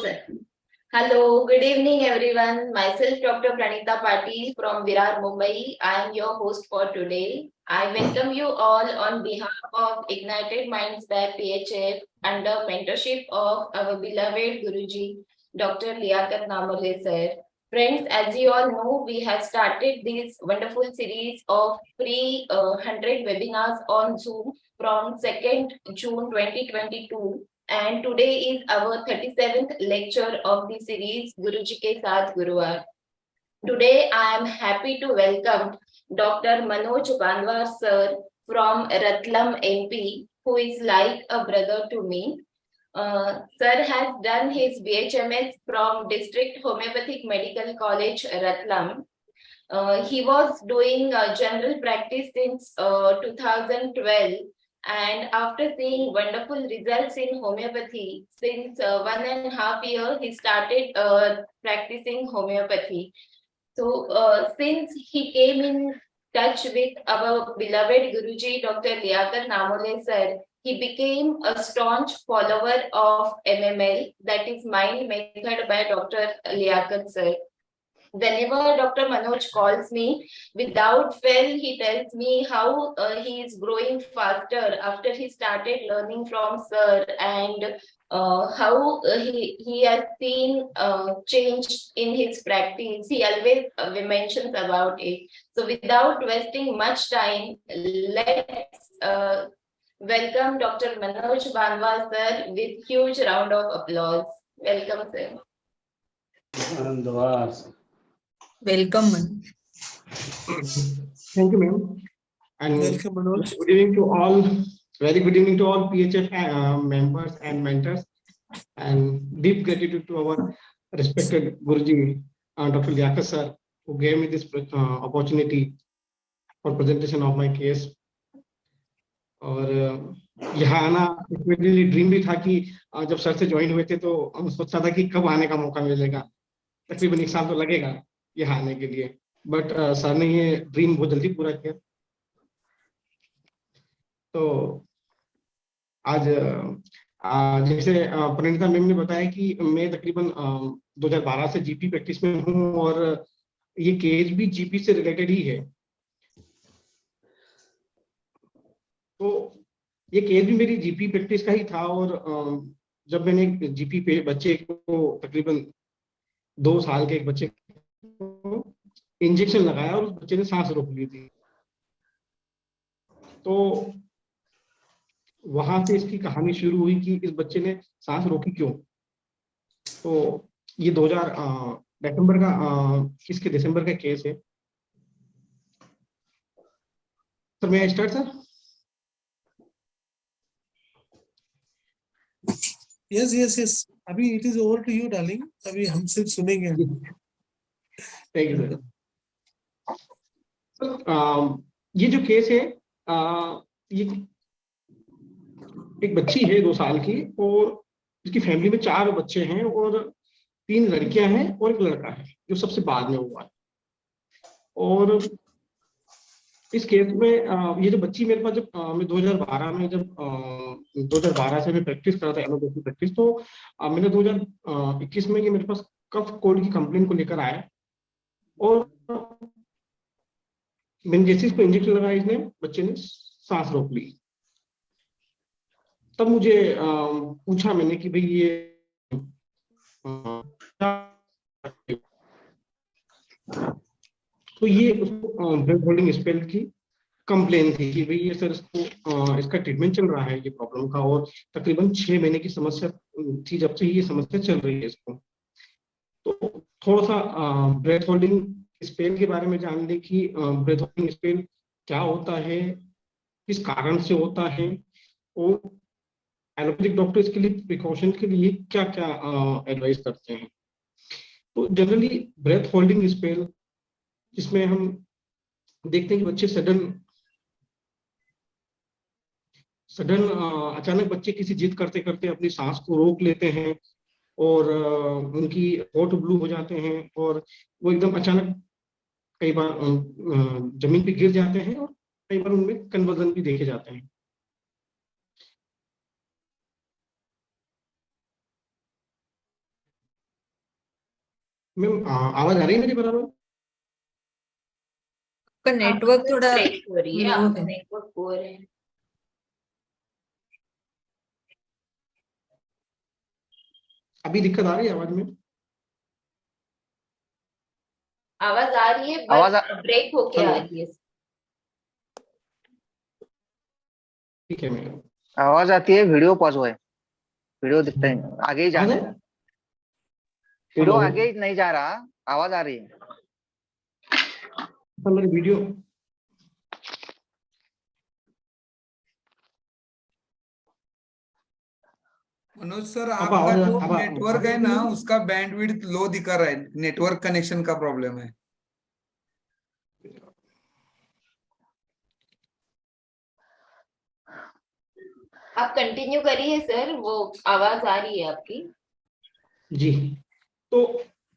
sir. Hello, good evening everyone. Myself Dr. Pranita Patil from Virar, Mumbai. I am your host for today. I welcome you all on behalf of Ignited Minds by PHF under mentorship of our beloved Guruji, Dr. Liaquat Namole sir. Friends, as you all know, we have started this wonderful series of free 100 webinars on Zoom from 2nd June 2022. And today is our 37th lecture of the series Guruji Ke Saath Guruvār. Today I am happy to welcome Dr. Manoj Banwar sir from Ratlam MP, who is like a brother to me. Sir has done his BHMS from District Homeopathic Medical College, Ratlam. He was doing general practice since 2012, and after seeing wonderful results in homeopathy, since 1.5 years, he started practicing homeopathy. So, since he came in touch with our beloved Guruji, Dr. Liaquat Namole sir, he became a staunch follower of MML, that is Mind Method by Dr. Liaquat sir. Whenever Dr. Manoj calls me, without fail, he tells me how he is growing faster after he started learning from sir, and how he has seen change in his practice. He always mentions about it. So without wasting much time, let's welcome Dr. Manoj Banwar sir with huge round of applause. Welcome, sir. Welcome, man. Thank you, ma'am. And welcome, Manoj. Good evening to all. Very good evening to all PHF members and mentors. And deep gratitude to our respected Guruji, Dr. Liaquat sir, who gave me this opportunity for presentation of my case. और यहाँ आना मेरे लिए dream भी था कि जब sir से ज्वाइन हुए थे तो सोचा था कि कब आने का मौका मिलेगा. तकरीबन 1 साल तो लगेगा यहाँ आने के लिए, बट सर ने ये ड्रीम बहुत जल्दी पूरा किया. तो आज जैसे प्रणीता मैम ने बताया कि मैं तकरीबन 2012 से जीपी प्रैक्टिस में हूँ और ये केस भी जीपी से रिलेटेड ही है. तो ये केस भी मेरी जीपी प्रैक्टिस का ही था और जब मैंने जीपी पे बच्चे को तकरीबन 2 साल के एक बच्चे को इंजेक्शन लगाया और उस बच्चे ने सांस रोक ली थी, तो वहां से इसकी कहानी शुरू हुई कि इस बच्चे ने सांस रोकी क्यों. तो ये 2000 दिसंबर का केस है. सर मैं स्टार्ट सर. यस अभी it is over to you darling. अभी हम सिर्फ सुनेंगे. Thank you sir. ये जो केस है ये एक बच्ची है 2 साल की और इसकी फैमिली में 4 बच्चे हैं और 3 लड़कियां हैं और एक लड़का है जो सबसे बाद में हुआ है. और इस केस में ये जो बच्ची मेरे पास जब मैं 2012 से मैं प्रैक्टिस कर रहा था एलोपैथी प्रैक्टिस, तो मैंने 2021 में ये मेरे पास कफ कोल्ड की कंप्लेन को लेकर आया और मैंने जैसे इसको इंजेक्शन लगाया इसने बच्चे ने सांस रोक ली. तब मुझे पूछा मैंने कि भाई ये तो ये उसको ब्रेथ होल्डिंग स्पेल की कंप्लेन थी कि भाई ये सर इसका ट्रीटमेंट चल रहा है ये प्रॉब्लम का और तकरीबन 6 महीने की समस्या थी जब से ये समस्या चल रही है इसको. तो थोड़ा सा ब्रेथ होल्डिंग स्पेल के बारे में जान ले कि ब्रेथ होल्डिंग स्पेल क्या होता है, किस कारण से होता है और एलोपैथिक डॉक्टर इसके लिए प्रिकॉशन के लिए क्या क्या एडवाइस करते हैं. तो जनरली ब्रेथ होल्डिंग स्पेल जिसमें हम देखते हैं कि बच्चे सडन अचानक बच्चे किसी जिद करते करते अपनी सांस को रोक लेते हैं और उनकी होठ ब्लू हो जाते हैं और वो एकदम अचानक कई बार जमीन पे गिर जाते हैं और कई बार उनमें कन्वर्जन भी देखे जाते हैं. मैम आवाज आ रही है मेरी बराबर? आपका नेटवर्क थोड़ा ब्रेक हो रही है, लो आपका है। नेटवर्क पोअर है। अभी दिक्कत आ रही है आवाज में? आवाज आ रही है आवाज बट ब्रेक होके हेलो। आ रही है। ठीक है मैम। आवाज आती है, वीडियो पॉज हुआ है, वीडियो दिखता ही नहीं, आगे ही जाना है, वीडियो हेलो आगे ही नहीं जा रहा, आवाज आ रही है। सर मेरी वीडियो मनोज सर, अब आपका आवाज जो अब नेटवर्क है ना, उसका बैंडविड्थ लो दिखा रहा है, नेटवर्क कनेक्शन का प्रॉब्लम है। आप कंटिन्यू करिए सर, वो आवाज आ रही है आपकी। जी। तो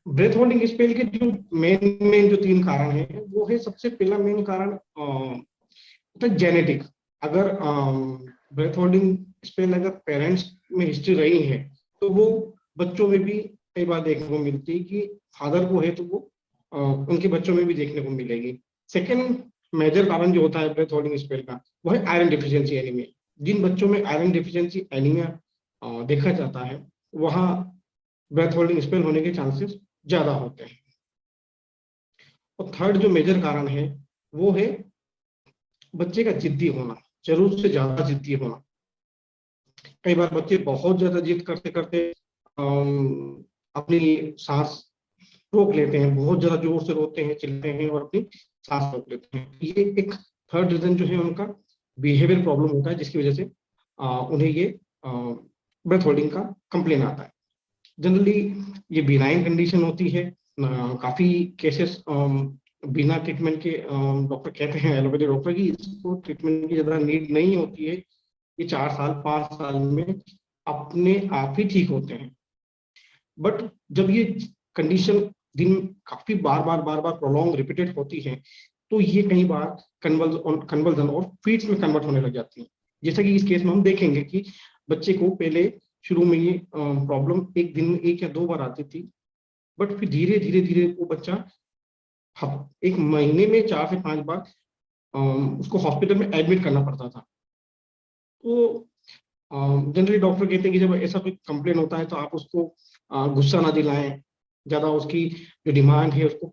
ब्रेथ होल्डिंग स्पेल के जो मेन जो 3 कारण हैं, वो है सबसे पहला मेन कारण जेनेटिक। अगर ब्रेथ होल्डिंग स्पेल अगर पेरेंट्स में हिस्ट्री रही है तो वो बच्चों में भी कई बार देखने को मिलती है कि फादर को है तो वो उनके बच्चों में भी देखने को मिलेगी। सेकेंड मेजर कारण जो होता है ब्रेथ होल्डिंग स्पेल का, वो है आयरन डिफिशियंसी एनीमिया। जिन बच्चों में आयरन डिफिशियंसी एनीमिया देखा जाता है, वहाँ ब्रेथ होल्डिंग स्पेल होने के चांसेस ज्यादा होते हैं। और थर्ड जो मेजर कारण है, वो है बच्चे का जिद्दी होना, जरूरत से ज्यादा जिद्दी होना। कई बार बच्चे बहुत ज्यादा जिद करते करते अपनी सांस रोक लेते हैं, बहुत ज्यादा जोर से रोते हैं, चिल्लाते हैं और अपनी सांस रोक लेते हैं। ये एक थर्ड रीजन जो है उनका बिहेवियर प्रॉब्लम होता है, जिसकी वजह से उन्हें ये ब्रेथ होल्डिंग का कंप्लेन आता है। जनरली ये बिनाइन कंडीशन होती है। काफी केसेस बिना ट्रीटमेंट के डॉक्टर कहते हैं, एलोपैथी डॉक्टर, की इसको ट्रीटमेंट की ज्यादा नीड नहीं होती है, ये 4 साल 5 साल में अपने आप ही ठीक होते हैं। बट जब ये कंडीशन दिन काफी बार बार प्रोलॉन्ग रिपीटेड होती है, तो ये कई बार कन्वर्जन और फीट्स में कन्वर्ट होने लग जाती है। जैसा कि इस केस में हम देखेंगे कि बच्चे को पहले शुरू में ये प्रॉब्लम एक दिन में 1 या 2 बार आती थी, बट फिर धीरे धीरे धीरे वो बच्चा एक महीने में 4 से 5 बार उसको हॉस्पिटल में एडमिट करना पड़ता था। तो जनरली डॉक्टर कहते हैं कि जब ऐसा कोई कंप्लेन होता है तो आप उसको गुस्सा ना दिलाएं, ज्यादा उसकी जो डिमांड है उसको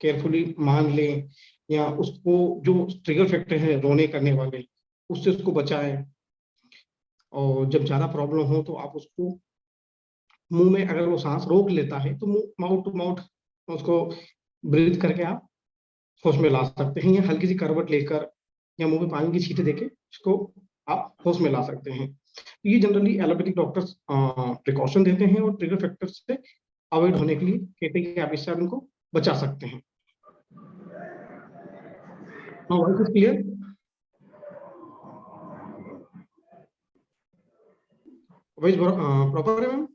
केयरफुली मान लें, या उसको जो ट्रिगर फैक्टर है रोने करने वाले, उससे उसको बचाएं। और जब ज्यादा प्रॉब्लम हो तो आप उसको मुंह में, अगर वो सांस रोक लेता है तो मुंह माउथ टू माउथ उसको ब्रीथ करके आप होश में ला सकते हैं, या हल्की सी करवट लेकर या मुंह में पानी की छींटे देके इसको आप होश में ला सकते हैं। ये जनरली एलोपैथिक डॉक्टर्स प्रिकॉशन देते हैं और ट्रिगर फैक्टर से अवॉइड होने के लिए कहते हैं कि आप इससे उनको बचा सकते हैं। Voice is clear? Voice proper है मैम?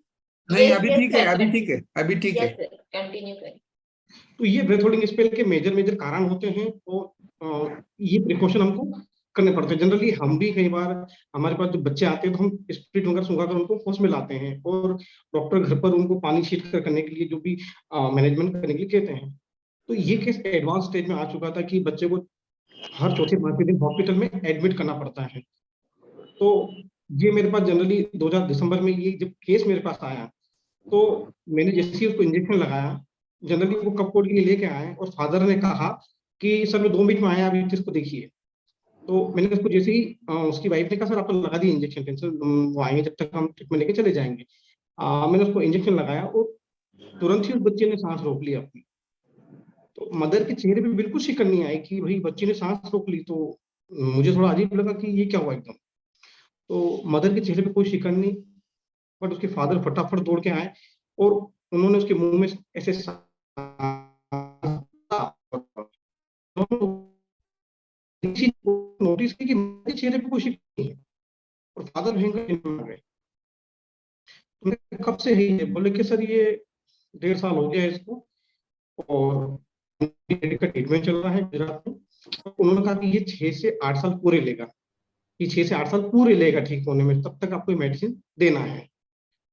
नहीं, Yes, अभी yes, ठीक है, sir. अभी ठीक है, अभी ठीक है। यस सर, कंटिन्यू करें। तो ये ब्रेथ होल्डिंग स्पेल के मेजर कारण होते हैं, और ये प्रिकॉशन हमको करने पड़ते हैं। जनरली हम भी कई बार, हमारे पास जो बच्चे आते हैं तो हम स्प्रिट वगैरह सुंघा कर उनको होश में लाते हैं, और डॉक्टर घर पर उनको पानी छीट कर करने के लिए जो भी मैनेजमेंट करने के लिए कहते हैं। तो ये केस एडवांस स्टेज में आ चुका था कि बच्चे को हर चौथे 5वें दिन हॉस्पिटल में एडमिट करना पड़ता है। तो ये मेरे पास जनरली 2000 दिसंबर में ये जब केस मेरे पास आया, तो मैंने जैसे ही उसको इंजेक्शन लगाया, जनरली वो कप कोड के लिए लेके आए और फादर ने कहा कि सर मैं 2 मिनट में आया, अभी इसको देखिए। तो मैंने उसको जैसे ही उसकी वाइफ ने कहा सर आपको लगा दी इंजेक्शन, टेंशन वो आएंगे जब तक हम ट्रीटमेंट लेके चले जाएंगे। मैंने उसको इंजेक्शन लगाया और तुरंत ही उस बच्चे ने सांस रोक ली अपनी। तो मदर के चेहरे पे बिल्कुल शिकन नहीं आई कि भाई बच्चे ने सांस रोक ली। तो मुझे थोड़ा अजीब लगा कि ये क्या हुआ एकदम। तो मदर के चेहरे पे कोई शिकन नहीं, बट उसके फादर फटाफट दौड़ के आए और उन्होंने उसके मुंह में ऐसे नोटिस की कि मेरे चेहरे पे कोई शिकन नहीं है, और फादर भयंकर आ गए। कब से है ये? बोले कि सर ये 1.5 साल हो गया है इसको, और का ट्रीटमेंट चल रहा है गुजरात में। उन्होंने कहा कि ये 6 से 8 साल पूरे लेगा, ये 6 से 8 साल पूरे लेगा ठीक होने में, तब तक आपको मेडिसिन देना है।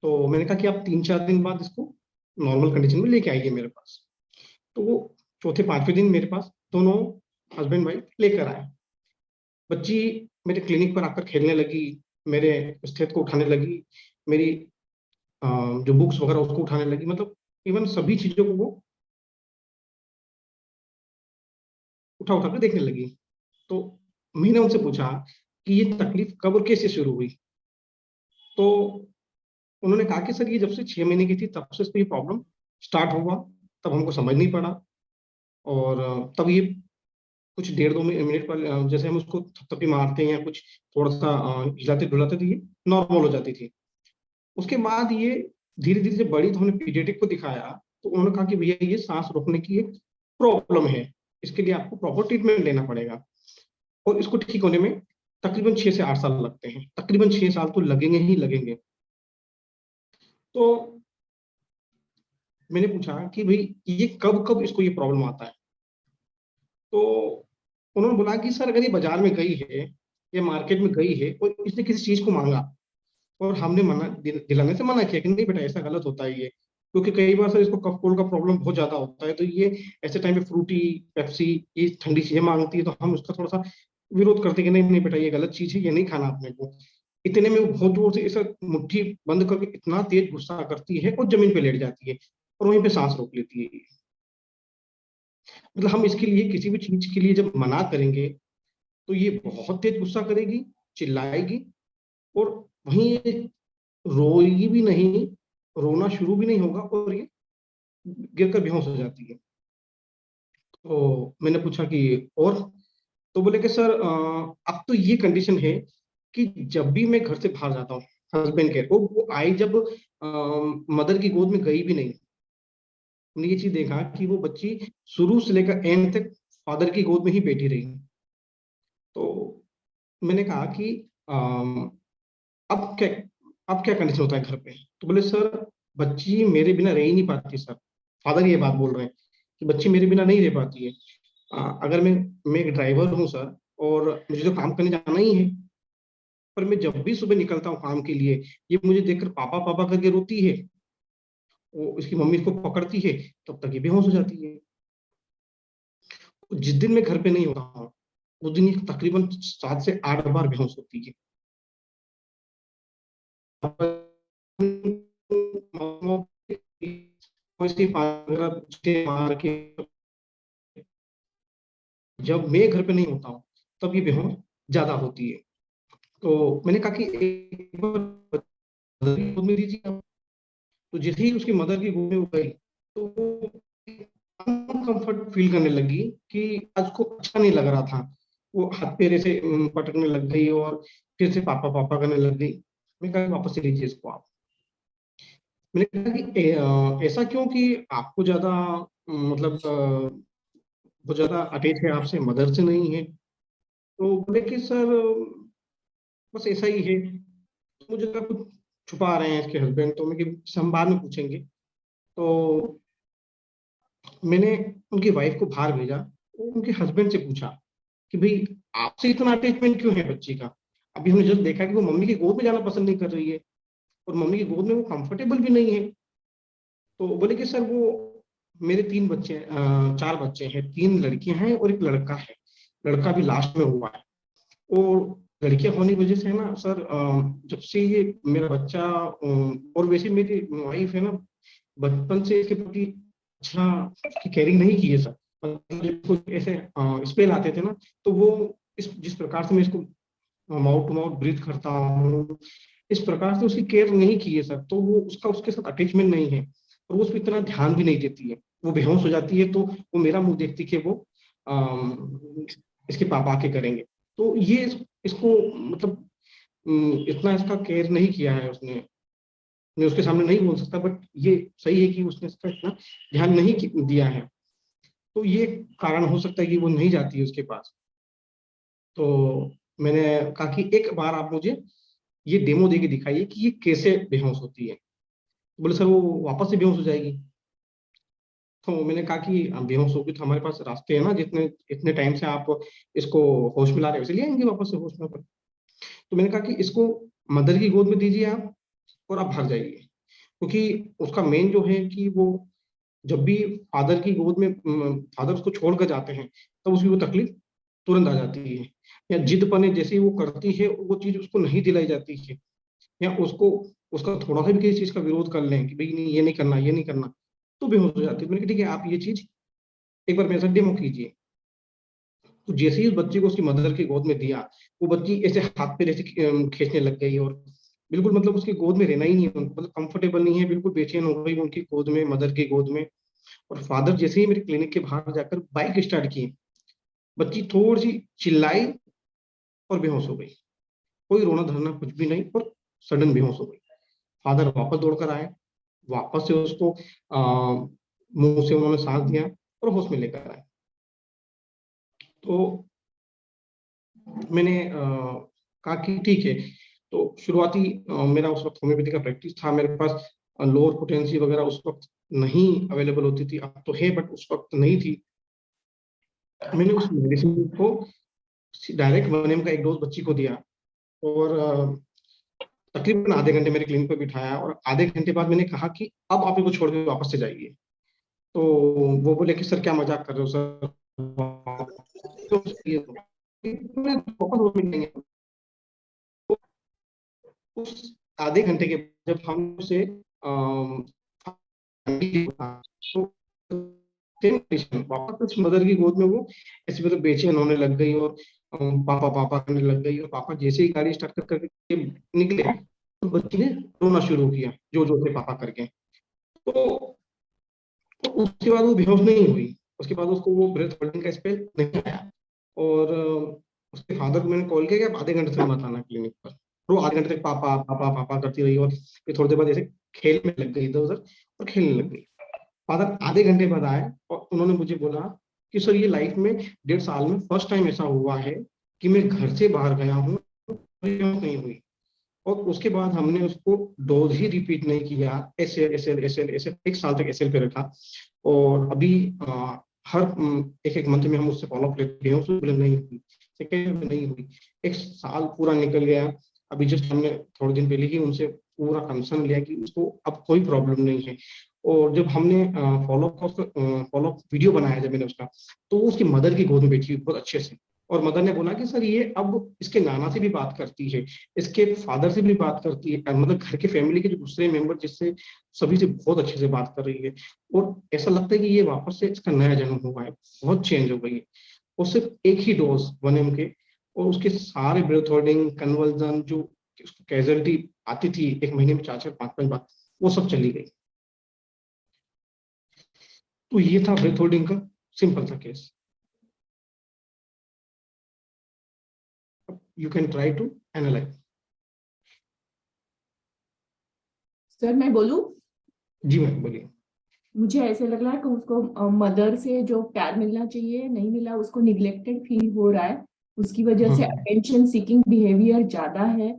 तो मैंने कहा कि आप 3-4 दिन बाद इसको नॉर्मल कंडीशन में लेके आई है मेरे पास। तो वो चौथे पांचवें दिन मेरे पास दोनों हस्बैंड वाइफ लेकर आए। बच्ची मेरे क्लिनिक पर आकर खेलने लगी, मेरे स्टेथ को उठाने लगी, मेरी जो बुक्स वगैरह उसको उठाने लगी, मतलब इवन सभी चीजों को वो उठा उठा कर देखने लगी। तो मैंने उनसे पूछा कि ये तकलीफ कब और कैसे शुरू हुई। तो उन्होंने कहा कि सर ये जब से 6 महीने की थी तब से इसको ये प्रॉब्लम स्टार्ट हुआ, तब हमको समझ नहीं पड़ा, और तब ये कुछ 1.5-2 मिनट पर जैसे हम उसको थपथपी मारते हैं या कुछ थोड़ा सा हिलाते डुलाते तो ये नॉर्मल हो जाती थी। उसके बाद ये धीरे धीरे जब बड़ी तो हमने पीडियाट्रिक को दिखाया, तो उन्होंने कहा कि भैया ये सांस रोकने की एक प्रॉब्लम है, इसके लिए आपको प्रॉपर ट्रीटमेंट लेना पड़ेगा, और इसको ठीक होने में तकरीबन 6 से 8 साल लगते हैं, तकरीबन 6 साल तो लगेंगे ही लगेंगे। तो मैंने पूछा कि भाई ये कब कब इसको ये प्रॉब्लम आता है। तो उन्होंने बोला कि सर अगर ये बाजार में गई है या मार्केट में गई है और इसने किसी चीज को मांगा और हमने मना दिलाने से मना किया कि नहीं बेटा ऐसा गलत होता है ये, क्योंकि कई बार सर इसको कफ कोल्ड का प्रॉब्लम बहुत ज्यादा होता है, तो ये ऐसे टाइम पे फ्रूटी पेप्सी ये ठंडी चीजें मांगती है, तो हम उसका थोड़ा सा विरोध करते हैं कि नहीं नहीं बेटा ये गलत चीज है, ये नहीं खाना अपने को। इतने में वो बहुत जोर से ऐसा मुट्ठी बंद करके इतना तेज गुस्सा करती है और जमीन पे लेट जाती है और वहीं पे सांस रोक लेती है। मतलब हम इसके लिए किसी भी चीज के लिए जब मना करेंगे तो ये बहुत तेज गुस्सा करेगी, चिल्लाएगी, और वहीं ये रोएगी भी नहीं, रोना शुरू भी नहीं होगा, और ये गिरकर बेहोश हो जाती है। तो मैंने पूछा कि और, तो बोले कि सर अब तो ये कंडीशन है कि जब भी मैं घर से बाहर जाता हूँ हस्बैंड के, वो आई जब मदर की गोद में गई भी नहीं, हमने ये चीज देखा कि वो बच्ची शुरू से लेकर एंड तक फादर की गोद में ही बैठी रही। तो मैंने कहा कि अब क्या अब क्या कंडीशन होता है घर पे। तो बोले सर बच्ची मेरे बिना रह ही नहीं पाती सर, फादर ये बात बोल रहे हैं कि बच्ची मेरे बिना नहीं रह पाती है। अगर मैं एक ड्राइवर हूँ सर और मुझे तो काम करने जाना ही है, पर मैं जब भी सुबह निकलता हूँ काम के लिए ये मुझे देखकर पापा पापा करके रोती है, वो इसकी मम्मी इसको पकड़ती है, तब तक ये बेहोश हो जाती है। जिस दिन मैं घर पे नहीं होता हूँ उस दिन ये तकरीबन 7 से 8 बार बेहोश होती है। मार के जब मैं घर पे नहीं होता हूँ तब ये बेहोश ज्यादा होती है। तो मैंने कहा कि एक बार मदर की गोद में दीजिए आप। तो जैसे ही उसकी मदर की गोद में वो गई तो वो अनकंफर्ट फील करने लगी कि आज को अच्छा नहीं लग रहा था, वो हाथ पैर ऐसे पटकने लग गई और फिर से पापा पापा करने लग गई। मैं कहा वापस से लीजिए इसको आप। मैंने कहा कि ऐसा क्यों कि आपको ज्यादा मतलब बहुत ज्यादा अटैच है आपसे, मदर से नहीं है। तो बोले कि सर बस ऐसा ही है। तो मुझे लगा कुछ छुपा रहे हैं इसके हस्बैंड, तो मैं कि हम बाद में पूछेंगे। तो मैंने उनकी वाइफ को बाहर भेजा, वो उनके हस्बैंड से पूछा कि भाई आपसे इतना अटैचमेंट क्यों है बच्ची का। अभी हमने जब देखा कि वो मम्मी की गोद में जाना पसंद नहीं कर रही है और मम्मी की गोद में वो कंफर्टेबल भी नहीं है। तो बोले कि सर वो मेरे 3 बच्चे 4 बच्चे हैं, 3 लड़कियां हैं और एक लड़का है, लड़का भी लास्ट में हुआ है। और लड़कियां होने की वजह से है ना सर, जब से ये मेरा बच्चा और वैसे मेरी वाइफ है ना बचपन से इसके प्रति अच्छा उसकी केयरिंग नहीं की है सर। मतलब जब ऐसे स्पेल आते थे ना तो वो इस जिस प्रकार से मैं इसको माउथ टू माउथ ब्रीथ करता हूँ इस प्रकार से उसकी केयर नहीं की है सर, तो वो उसका उसके साथ अटैचमेंट नहीं है और वो उस पर इतना ध्यान भी नहीं देती है। वो बेहोश हो जाती है तो वो मेरा मुंह देखती कि वो इसके पापा के करेंगे। तो ये इसको मतलब इतना इसका केयर नहीं किया है उसने। मैं उसके सामने नहीं बोल सकता, बट ये सही है कि उसने इसका इतना ध्यान नहीं दिया है। तो ये कारण हो सकता है कि वो नहीं जाती है उसके पास। तो मैंने कहा कि एक बार आप मुझे ये डेमो दे के दिखाइए कि ये कैसे बेहोश होती है। तो बोले सर वो वापस से बेहोश हो जाएगी। तो मैंने कहा कि बेहोश होगी तो हमारे पास रास्ते हैं ना, जितने इतने टाइम से आप इसको होश में ला रहे हो इसलिए आएंगे वापस से होश में पर। तो मैंने कहा कि इसको मदर की गोद में दीजिए आप और आप भाग जाइए। क्योंकि उसका मेन जो है कि वो जब भी फादर की गोद में फादर उसको छोड़ कर जाते हैं, तब उसकी वो तकलीफ तुरंत आ जाती है, या जिद पने जैसे ही वो करती है वो चीज उसको नहीं दिलाई जाती है, या उसको उसका थोड़ा सा भी किसी चीज का विरोध कर लें कि भाई नहीं ये नहीं करना ये नहीं करना, तो बेहोश हो जाती है। मैंने कहा ठीक है आप ये चीज एक बार मेरे साथ डेमो कीजिए। तो जैसे ही उस बच्ची को उसकी मदर की गोद में दिया, वो बच्ची ऐसे हाथ पे जैसे खींचने लग गई, और बिल्कुल मतलब उसकी गोद में रहना ही नहीं है, मतलब कंफर्टेबल नहीं है, बिल्कुल बेचैन हो गई उनकी गोद में, मदर की गोद में। और फादर जैसे ही मेरे क्लिनिक के बाहर जाकर बाइक स्टार्ट की, बच्ची थोड़ी सी चिल्लाई और बेहोश हो गई। कोई रोना धरना कुछ भी नहीं, और सडन बेहोश हो गई। फादर वापस दौड़कर आए, वापस से उसको मुंह से उन्होंने सांस दिया और होश में लेकर आए। तो मैंने कहा कि ठीक है। तो शुरुआती मेरा उस वक्त होम्योपैथी का प्रैक्टिस था, मेरे पास लोअर पोटेंसी वगैरह उस वक्त नहीं अवेलेबल होती थी, अब तो है बट उस वक्त नहीं थी। मैंने उस मेडिसिन को डायरेक्ट 1 mg का एक डोज बच्ची को दिया, और तकरीबन आधे घंटे मेरे क्लिनिक पे बिठाया, और आधे घंटे बाद मैंने कहा कि अब आप इनको छोड़ के वापस से जाइए। तो वो बोले कि सर क्या मजाक कर रहे हो सर, तो ये तो वापस वो मिलेंगे। उस आधे घंटे के बाद जब हम उसे तो वापस उस मदर की गोद में वो ऐसे मतलब बेचैन होने लग गई, और पापा पापा करने लग गई, और पापा जैसे ही गाड़ी स्टार्ट कर करके निकले, तो बच्ची ने रोना शुरू किया जो जो से पापा करके। तो, तो उसके बाद वो बेहोश नहीं हुई, उसके बाद उसको वो ब्रेथ होल्डिंग का स्पेल नहीं आया। और उसके फादर को मैंने कॉल किया कि आप आधे घंटे से मत आना क्लिनिक पर। तो वो आधे घंटे तक पापा पापा पापा करती रही, और फिर थोड़ी देर बाद ऐसे खेल में लग गई इधर उधर, और खेलने लग गई। फादर आधे घंटे बाद आए और उन्होंने मुझे बोला कि सर ये लाइफ में 1.5 साल में फर्स्ट टाइम ऐसा हुआ है कि मैं घर से बाहर गया हूँ, नहीं हुई। और उसके बाद हमने उसको डोज ही रिपीट नहीं किया, एस एल 1 साल तक एस एल पे रखा। और अभी हर एक एक मंथ में हम उससे फॉलोअप लेते हैं, उसमें प्रॉब्लम नहीं हुई, सेकेंड में नहीं हुई। 1 साल पूरा निकल गया। अभी जस्ट हमने थोड़े दिन पहले ही उनसे पूरा कंसर्न लिया कि उसको अब कोई प्रॉब्लम नहीं है। और जब हमने फॉलोअप वीडियो बनाया जब मैंने उसका, तो वो उसकी मदर की गोद में बैठी हुई बहुत अच्छे से, और मदर ने बोला कि सर ये अब इसके नाना से भी बात करती है, इसके फादर से भी बात करती है, मतलब घर के फैमिली के जो दूसरे मेंबर जिससे सभी से बहुत अच्छे से बात कर रही है। और ऐसा लगता है कि ये वापस से इसका नया जन्म हुआ है, बहुत चेंज हो गई है। और सिर्फ एक ही डोज 1 mg के, और उसके सारे ब्रेथ होल्डिंग कन्वर्जन जो कैजुअलिटी आती थी 1 महीने में 4 4 5 5 बार, वो सब चली गई। तो ये था ब्रेथ होल्डिंग का सिंपल सा case. You can try to analyse. Sir मैं बोलूं? जी मैम बोलिए। मुझे ऐसे लग रहा है कि उसको मदर से जो प्यार मिलना चाहिए नहीं मिला, उसको निग्लेक्टेड फील हो रहा है, उसकी वजह से हाँ अटेंशन सीकिंग बिहेवियर ज्यादा है।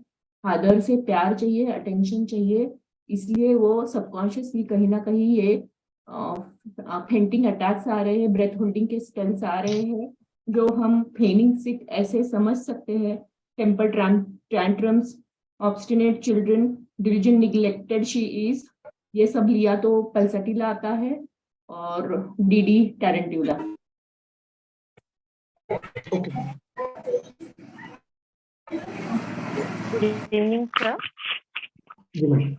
फादर से प्यार चाहिए, अटेंशन चाहिए, इसलिए वो सबकॉन्शियसली कहीं ना कहीं ये फेंटिंग अटैक्स आ रहे हैं, ब्रेथ होल्डिंग के स्पेल्स आ रहे हैं, जो हम फेनिंग सिक ऐसे समझ सकते हैं। Temper tantrums, obstinate children, delusion, neglected she is, ये सब लिया तो पल्सटीला आता है और डीडी tarentula. Okay. Good evening sir. जी मैम।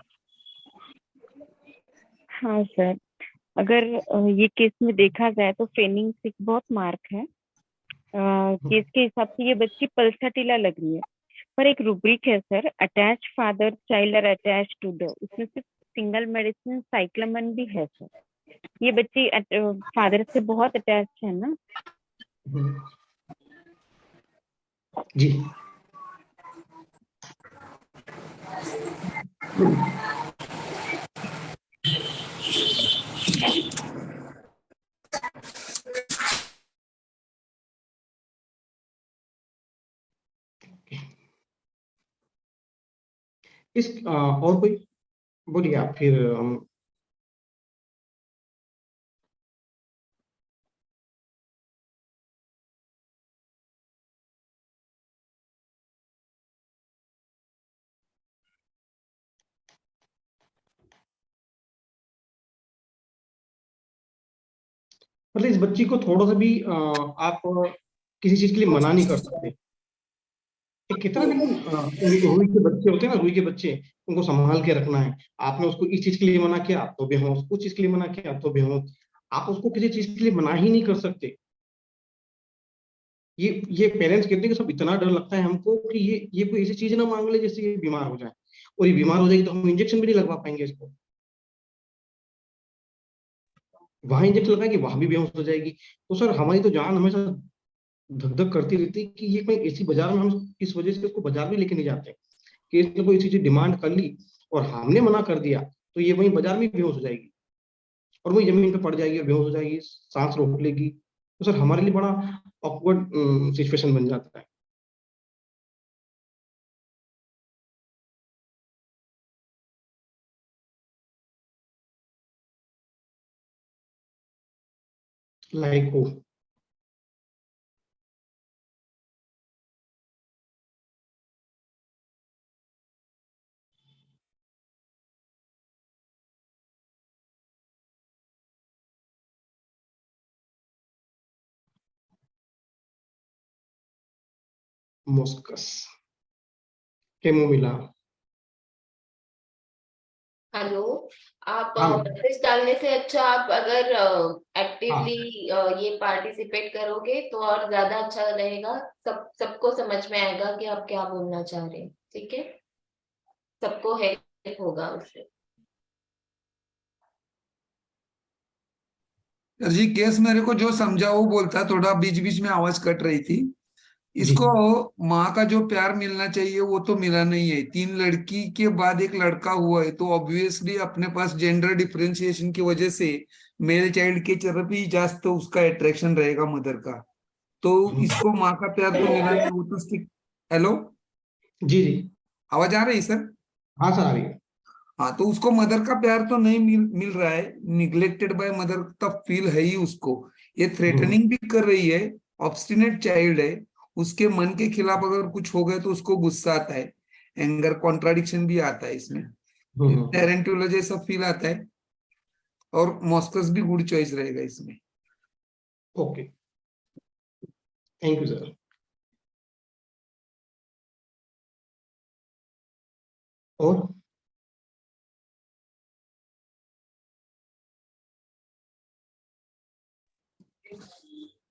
हाँ सर, अगर ये केस में देखा जाए तो फेनिंग सिक बहुत मार्क है। केस के हिसाब से ये बच्ची पल्सटीला लग रही है, पर एक रूब्रिक है sir, attach father child are attach to the, उसमें सिर्फ सिंगल मेडिसिन साइक्लामन भी है सर। ये बच्ची फादर से बहुत अटैच है ना। जी इस और कोई बोलिए आप, फिर हम मतलब इस बच्ची को थोड़ा सा भी आप किसी चीज के लिए मना नहीं कर सकते। एक कितना लेकिन रूही के बच्चे होते हैं ना, रूही के बच्चे, उनको संभाल के रखना है। आपने उसको इस चीज के लिए मना किया तो बेहोश, उस चीज के लिए मना किया तो बेहोश, आप उसको किसी चीज के लिए मना ही नहीं कर सकते। ये पेरेंट्स कहते हैं कि सब इतना डर लगता है हमको कि ये कोई ऐसी चीज ना मांग ले जिससे ये बीमार हो जाए, और ये बीमार हो जाएगी तो हम इंजेक्शन भी नहीं लगवा पाएंगे इसको। वहां इंजेक्शन लगाएंगे वहां भी बेहोश हो जाएगी। तो सर हमारी तो जान हमेशा धक धक करती रहती है कि ये कोई ऐसी बाजार में हम इस वजह से उसको बाजार भी लेके नहीं जाते कि इसने कोई ऐसी चीज डिमांड कर ली और हमने मना कर दिया तो ये वहीं बाजार में बेहोश हो जाएगी और वही जमीन पे पड़ जाएगी और बेहोश हो जाएगी, सांस रोक लेगी। तो सर हमारे लिए बड़ा ऑकवर्ड सिचुएशन बन जाता है। Like oh moschus, chamomilla. Hello, आप हाँ मैसेज डालने से अच्छा आप अगर हाँ एक्टिवली ये पार्टिसिपेट करोगे तो और ज्यादा अच्छा रहेगा। सबको समझ में आएगा कि आप क्या बोलना चाह रहे हैं। ठीक है, सबको हेल्प होगा उससे। सर जी केस मेरे को जो समझा वो बोलता, थोड़ा बीच बीच में आवाज कट रही थी। जी इसको माँ का जो प्यार मिलना चाहिए वो तो मिला नहीं है। 3 लड़की के बाद एक लड़का हुआ है तो ऑब्वियसली अपने पास जेंडर डिफरेंशिएशन की वजह से मेल चाइल्ड के तरफ ही जास्त उसका अट्रैक्शन रहेगा मदर का। तो इसको माँ का प्यार तो मिला नहीं, वो तो हेलो, जी जी। आवाज आ रही सर? हाँ सर आ रही है। हाँ, तो उसको मदर का प्यार तो नहीं मिल रहा है, निग्लेक्टेड बाय मदर तब फील है ही उसको। ये थ्रेटनिंग भी कर रही है, ऑब्स्टिनेट चाइल्ड है। उसके मन के खिलाफ अगर कुछ हो गया तो उसको गुस्सा आता है, एंगर, कॉन्ट्राडिक्शन भी आता है इसमें, टेरेंटुला जैसा फील आता है। और मॉस्कस भी गुड चॉइस रहेगा इसमें। Okay, thank you sir. और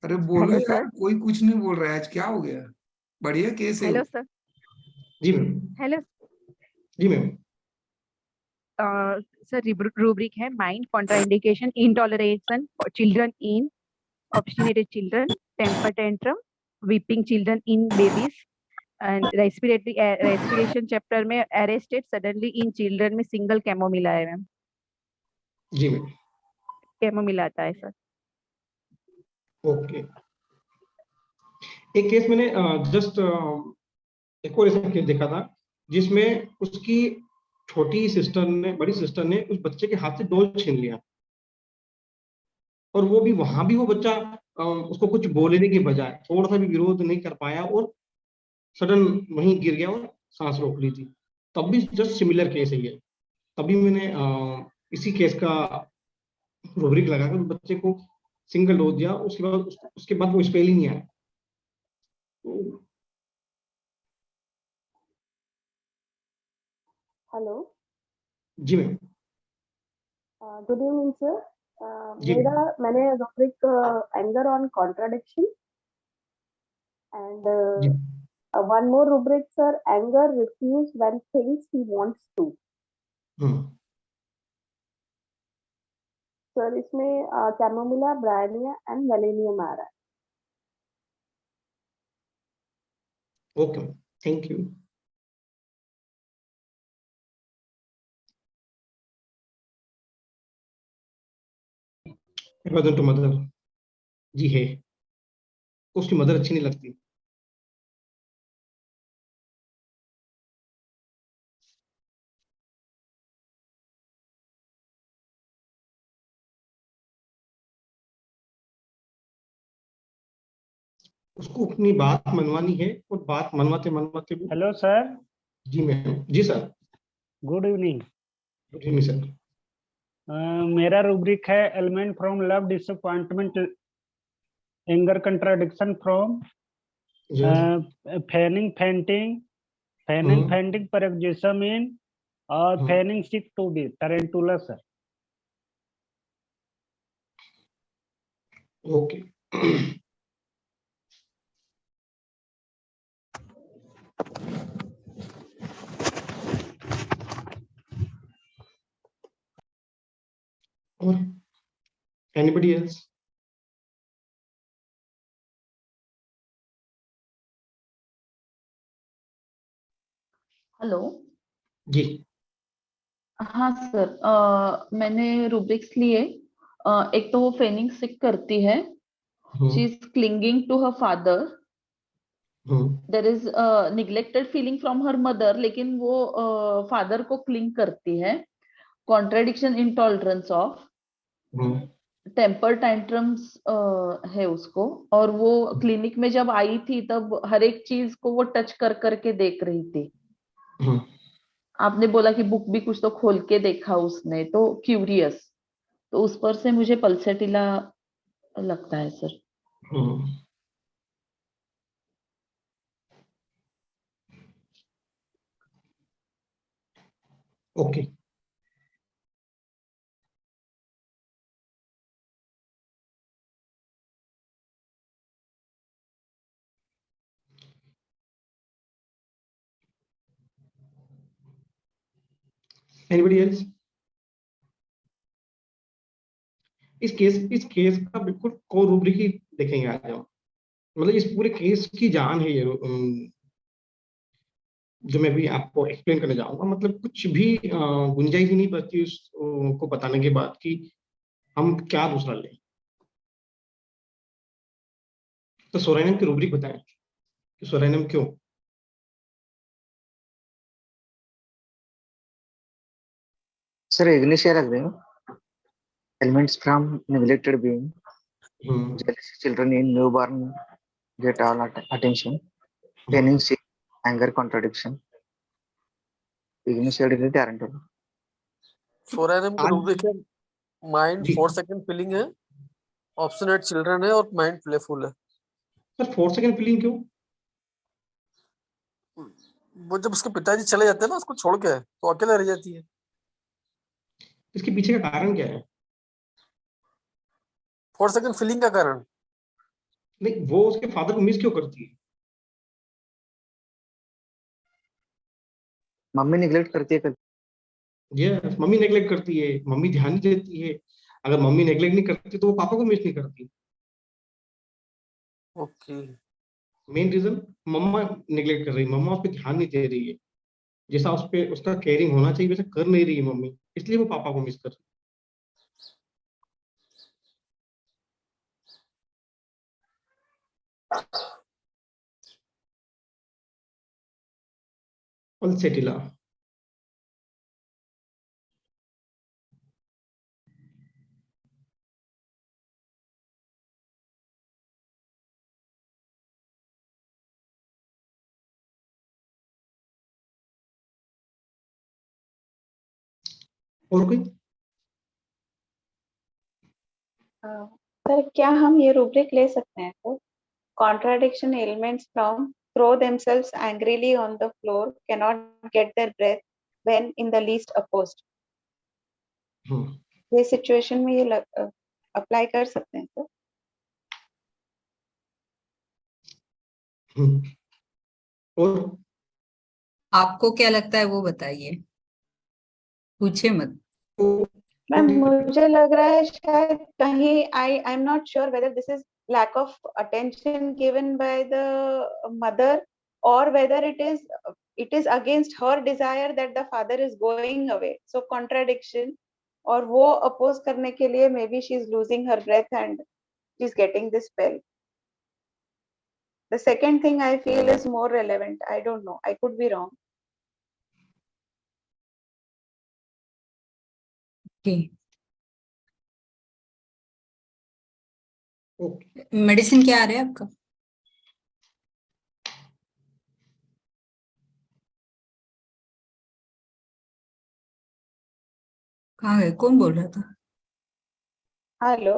अरे बोलो हेलो यार, सर। कोई कुछ नहीं बोल रहा है, आज क्या हो गया? बढ़िया केस है वो। Hello sir. जी मैम। हेलो जी मैम। सर, रूब्रिक है mind contraindication intolerance for children in obstinated children, temper tantrum, weeping children in babies and respiration chapter में अरेस्टेड सडनली इन चिल्ड्रन में सिंगल कैमोमिला है ma'am. जी ma'am. Chamomilla आता है sir. Okay, एक case मैंने just एक और ऐसा केस देखा था जिसमें उसकी छोटी सिस्टर ने, बड़ी सिस्टर ने उस बच्चे के हाथ से डॉल छीन लिया और वो भी वहां भी वो बच्चा उसको कुछ बोलने के बजाय थोड़ा सा भी विरोध नहीं कर पाया और सडन वहीं गिर गया और सांस रोक ली थी। तब भी जस्ट सिमिलर केस है ये। तभी मैंने इसी केस का रूब्रिक लगाकर उस बच्चे को सिंगल डोज दिया, उसके बाद वो स्पेल ही नहीं आया। हेलो। जी मैम। Good evening sir. जी मैंने rubric anger on contradiction and जी one more rubric sir, anger refuse when things he wants to. sir इसमें कैमोमिला, ब्रायनिया एंड वेलेनियम आ रहा है। Okay, thank you. To mother जी है, उसकी मदर अच्छी नहीं लगती। उसको अपनी बात मनवानी है और बात मनवाते मनवाते वो। Hello sir. जी मैम। जी sir. Good evening. Good evening sir. मेरा रूब्रिक है ailment from love, disappointment, anger, contradiction from fanning, fainting, fanning, fainting, paroxysm in, और fanning sick to be tarentula sir. Okay. और एनीबडी एल्स? हेलो जी। हाँ sir, मैंने rubrics लिए। एक तो वो फेनिंग सिक करती है, she is clinging to her father, there is neglected feeling from her mother, लेकिन वो फादर को क्लिंग करती है, contradiction, intolerance of, temper tantrums है उसको, और वो क्लिनिक में जब आई थी तब हर एक चीज को वो टच कर करके देख रही थी। आपने बोला कि बुक भी कुछ तो खोल के देखा उसने, तो क्यूरियस, तो उस पर से मुझे पल्सेटिला लगता है सर। ओके। Anybody else? इस केस का बिल्कुल कोर रूब्रिक ही देखेंगे आज हम। मतलब इस पूरे केस की जान है ये, जो मैं भी आपको एक्सप्लेन करने जाऊंगा। मतलब कुछ भी गुंजाइश ही नहीं बचती उसको बताने के बाद कि हम क्या दूसरा लें। तो सोराइनम की रूब्रिक बताएं कि सोराइनम क्यों? सर इग्निशिया रख देंगे, elements from neglected being, jealousy children in newborn get all attention, feigning sick, anger, contradiction, ignitia delete tarantula। Psorinum की रूब्रिक है माइंड 4 सेकंड फीलिंग है, ऑब्स्टिनेट चिल्ड्रन है, और माइंड प्लेफुल है। सर 4 सेकंड फीलिंग क्यों? वो जब उसके पिताजी चले जाते हैं ना उसको छोड़ के, तो अकेले रह जाती है। इसके पीछे का कारण क्या है? 4 सेकंड फीलिंग का कारण नहीं, वो उसके फादर को मिस क्यों करती है? मम्मी निगलेक्ट करती है। यस, मम्मी नेग्लेक्ट करती है, मम्मी ध्यान नहीं देती है। अगर मम्मी नेग्लेक्ट नहीं करती तो वो पापा को मिस नहीं करती। ओके। मेन रीजन मम्मा नेग्लेक्ट कर रही है, मम्मा उस पर ध्यान नहीं दे रही है, जैसा उस पे उसका केयरिंग होना चाहिए वैसा कर नहीं रही है मम्मी, इसलिए वो पापा को मिस कर रही है। पल्सेटिला और कोई? सर क्या हम ये रूब्रिक ले सकते हैं sir? Contradiction elements from throw themselves angrily on the floor, cannot get their breath when in the least opposed। ये सिचुएशन में ये अप्लाई कर सकते हैं सर? और आपको क्या लगता है वो बताइए, पूछे मत। मैम मुझे लग रहा है शायद कहीं I am not sure whether this is lack of attention given by the mother or whether it is against her desire that the father is going away, so contradiction, और वो oppose करने के लिए maybe she is losing her breath and she is getting this spell। the second thing I feel is more relevant, I don't know, I could be wrong। Medicine क्या आ रहा है आपका? कहाँ गए? कौन बोल रहा था? हेलो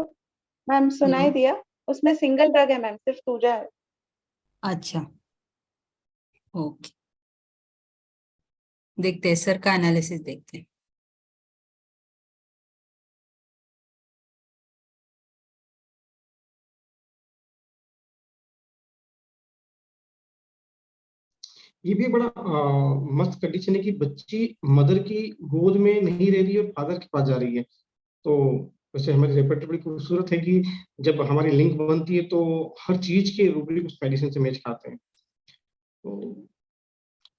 मैम, सुनाई हेलो। दिया? उसमें सिंगल ड्रग है मैम, सिर्फ तूजा है। अच्छा, ओके, देखते हैं सर का एनालिसिस देखते हैं। ये भी बड़ा मस्त कंडीशन है कि बच्ची मदर की गोद में नहीं रह रही है और फादर के पास जा रही है। तो वैसे हमारी रेपर्टरी बड़ी खूबसूरत है कि जब हमारी लिंक बनती है तो हर चीज के रूबरिक उस कंडीशन से मैच खाते हैं। तो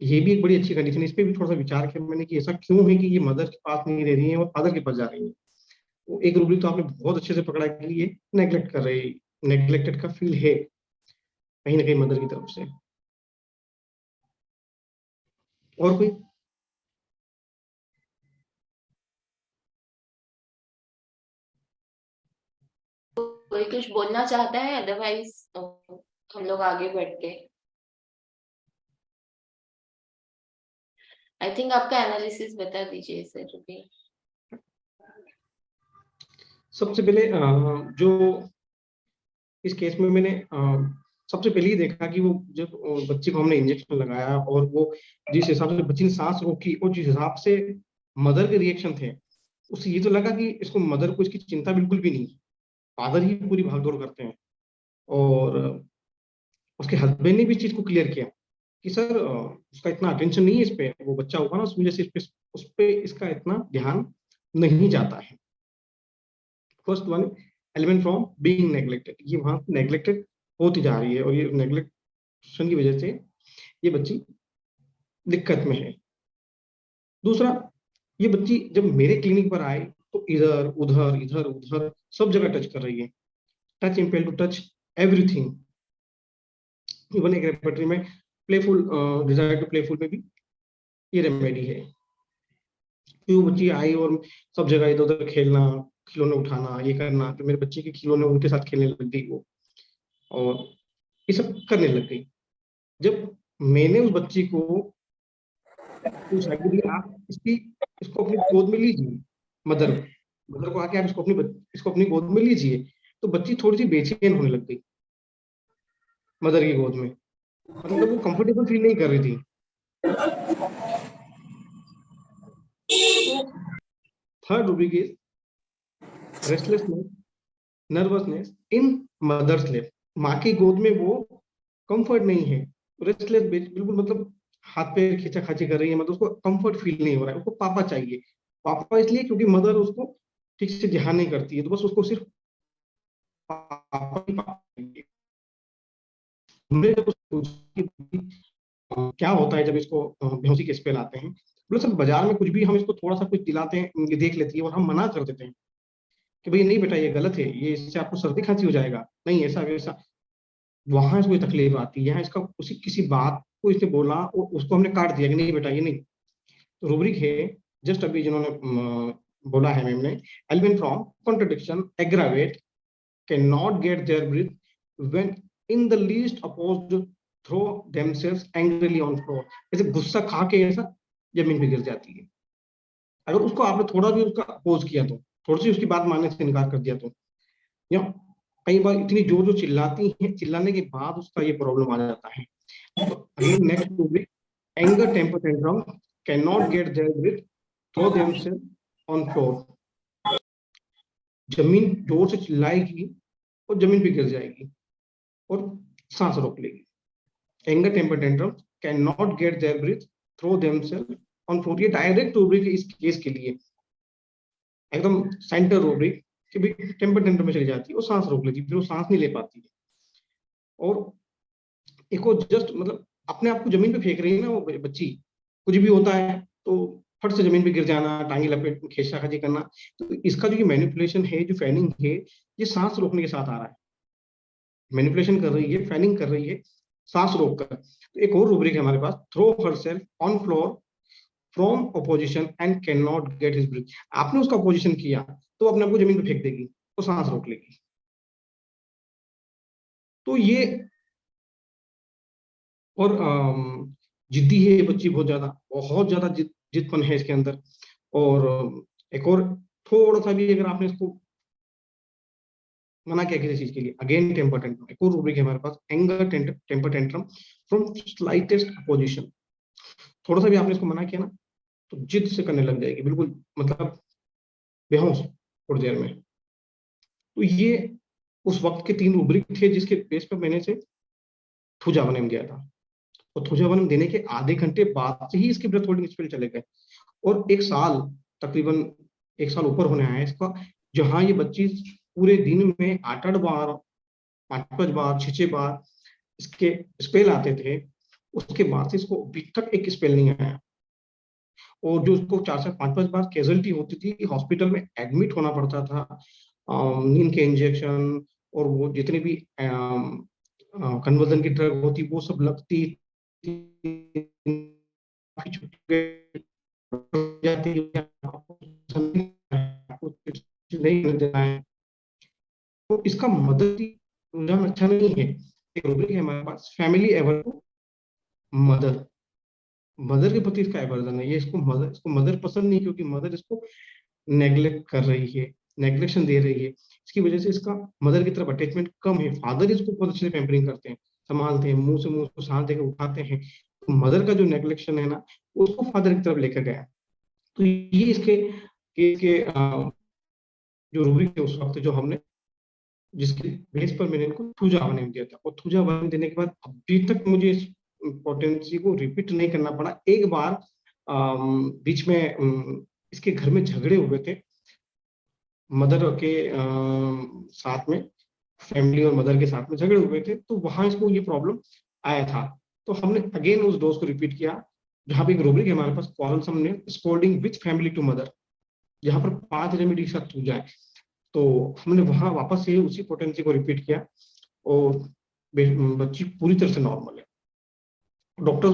ये भी एक बड़ी अच्छी कंडीशन है। इस पे भी थोड़ा सा विचार किया मैंने कि ऐसा क्यों है कि ये मदर के पास नहीं रह रही है और फादर के पास जा रही है। तो एक रूबरिक तो आपने बहुत अच्छे से पकड़ा कि ये नेग्लेक्ट कर रही, नेग्लेक्टेड का फील है कहीं ना कहीं मदर की तरफ से। और कोई? कोई कुछ बोलना चाहता है? अदरवाइज हम लोग आगे बढ़ते हैं। आई थिंक आपका एनालिसिस बता दीजिए सर अभी। सबसे पहले जो इस केस में मैंने सबसे पहले ही देखा कि वो जब बच्चे को हमने इंजेक्शन लगाया और वो जिस हिसाब से बच्ची ने सांस रोकी और जिस हिसाब से मदर के रिएक्शन थे, उससे ये तो लगा कि इसको मदर को इसकी चिंता बिल्कुल भी नहीं, फादर ही पूरी भागदौड़ करते हैं। और उसके हस्बैंड ने भी इस चीज को क्लियर किया कि सर उसका इतना अटेंशन नहीं है इस पे, वो बच्चा होगा ना उस वजह से उस पे इसका इतना ध्यान नहीं जाता है। First one element from being neglected, ये वहां नेग्लेक्टेड होती जा रही है और ये नेग्लेक्शन की वजह से ये बच्ची दिक्कत में है। दूसरा, ये बच्ची जब मेरे क्लिनिक पर आए तो इधर उधर इधर उधर सब जगह टच कर रही है, touch impel to touch everything. Even एक रेपर्टरी में प्लेफुल डिजायर टू प्लेफुल में भी ये रेमेडी है कि वो बच्ची आई और सब जगह इधर उधर खेलना, खिलौने उठाना, ये करना, तो मेरे बच्चे के खिलौने उनके साथ खेलने लग गई वो और ये सब करने लग गई। जब मैंने उस बच्ची को पूछा कि आप इसको अपनी गोद में लीजिए, मदर को आके आप इसको अपनी गोद में लीजिए, तो बच्ची थोड़ी सी बेचैन होने लग गई मदर की गोद में, मतलब वो कंफर्टेबल फील नहीं कर रही थी। Third rubric is restlessness, nervousness in mother's lap. माँ की गोद में वो कंफर्ट नहीं है, रेस्टलेस बिल्कुल, मतलब हाथ पे खींचा खाची कर रही है, मतलब उसको कंफर्ट फील नहीं हो रहा है, उसको पापा चाहिए। पापा इसलिए क्योंकि मदर उसको ठीक से ध्यान नहीं करती है, तो बस उसको सिर्फ पापा ही पापा चाहिए। हमने जब उसको पूछा कि क्या होता है जब इसको बेहोशी के स्पेल आते हैं, बोले सर बाजार में कुछ भी हम इसको थोड़ा सा कुछ दिलाते हैं, ये देख लेती है और हम मना कर देते हैं कि भाई नहीं बेटा ये गलत है, ये इससे आपको सर्दी खांसी हो जाएगा, नहीं ऐसा वैसा। वहां इसको तकलीफ आती है, यहाँ इसका उसी किसी बात को इसने बोला और उसको हमने काट दिया कि नहीं बेटा ये नहीं। तो रूब्रिक है जस्ट अभी जिन्होंने बोला है मैम ने, element from contradiction aggravate can not get their breath when in the least opposed throw themselves angrily on floor. जैसे गुस्सा खा के ऐसा जमीन पे गिर जाती है। अगर उसको आपने थोड़ा भी उसका अपोज किया तो, थोड़ी सी उसकी बात मानने से इनकार कर दिया तो, या कई बार इतनी जोर जो चिल्लाती है, चिल्लाने के बाद उसका ये प्रॉब्लम आ जाता है। तो again next rubric, anger temper tantrum can not get their breath throw themselves on floor. जमीन जोर से चिल्लाएगी और जमीन पे गिर जाएगी और सांस रोक लेगी। Anger temper tantrum can not get their breath throw themselves on floor. ये डायरेक्ट रूब्रिक है इस केस के लिए, एकदम सेंटर रूब्रिक कि भाई टेम्पर टेंट्रम में चली जाती है और सांस रोक लेती है, फिर वो सांस नहीं ले पाती है और एक वो जस्ट मतलब अपने आप को जमीन पे फेंक रही है ना वो बच्ची, कुछ भी होता है तो फट से जमीन पे गिर जाना, टांगे लपेट खींचा खाची करना। तो इसका जो ये मैनिपुलेशन है, जो फैनिंग है, ये सांस रोकने के साथ आ रहा है। मैनिपुलेशन कर रही है, फैनिंग कर रही है सांस रोक कर। तो एक और रूब्रिक है हमारे पास, throw herself on floor from opposition and can not get his breath. आपने उसका अपोजिशन किया तो अपने आप को जमीन पे फेंक देगी तो सांस रोक लेगी। तो ये और जिद्दी है ये बच्ची, बहुत ज्यादा जिदपन है इसके अंदर। और एक और थोड़ा सा भी अगर आपने इसको मना किया किसी चीज के लिए, अगेन टेम्पर टेंट्रम, एक और रूब्रिक है हमारे पास, anger temper tantrum from slightest opposition. थोड़ा सा भी आपने इसको मना किया ना तो जिद से करने लग जाएगी, बिल्कुल मतलब बेहोश थोड़ी देर में। तो ये उस वक्त के 3 रूब्रिक थे जिसके बेस पर मैंने से थुजावनम दिया था। और थुजावनम देने के आधे घंटे बाद से ही इसके ब्रेथ होल्डिंग स्पेल चले गए। और 1 साल, तकरीबन 1 साल ऊपर होने आया है इसका, जहां ये बच्ची पूरे दिन में 8-8 बार, 5-5 बार, 6-6 बार इसके स्पेल आते थे। उसके बाद से इसको अभी तक एक स्पेल नहीं आया। और जो उसको 4 से 5-5 बार कैजुअलिटी होती थी, हॉस्पिटल में एडमिट होना पड़ता था, नींद के इंजेक्शन और वो जितने भी कन्वर्जन की ड्रग होती वो सब लगती जाती नहीं देना है। तो इसका मदर की रुझान अच्छा नहीं है। एक रूब्रिक है हमारे पास, family ever to mother, mother के प्रति इसका एवर्जन है। ये इसको मदर पसंद नहीं, क्योंकि मदर इसको नेग्लेक्ट कर रही है, नेग्लेक्शन दे रही है। इसकी वजह से इसका मदर की तरफ अटैचमेंट कम है। फादर इसको बहुत अच्छे से पैम्परिंग करते हैं, संभालते हैं, मुंह से मुंह को साथ देकर उठाते हैं। तो मदर का जो नेग्लेक्शन है ना, उसको फादर की तरफ लेकर गया। तो ये इसके केस के जो रूब्रिक है उस वक्त जो हमने, जिसके बेस पर मैंने इनको थूजा वार्निंग दिया था। और थूजा वार्निंग देने के बाद अभी तक मुझे इस पोटेंसी को रिपीट नहीं करना पड़ा। एक बार बीच में इसके घर में झगड़े हुए थे मदर के साथ में, फैमिली और मदर के साथ में झगड़े हुए थे, तो वहां इसको ये प्रॉब्लम आया था। तो हमने अगेन उस डोज को रिपीट किया, जहां पे एक रूब्रिक है हमारे पास, क्वारल्सम ने scolding with family to mother, जहां पर 5 रेमेडी साथ थूजा है। तो हमने वहां वापस से उसी पोटेंसी को रिपीट किया और बच्ची पूरी तरह से नॉर्मल है। डॉक्टर्स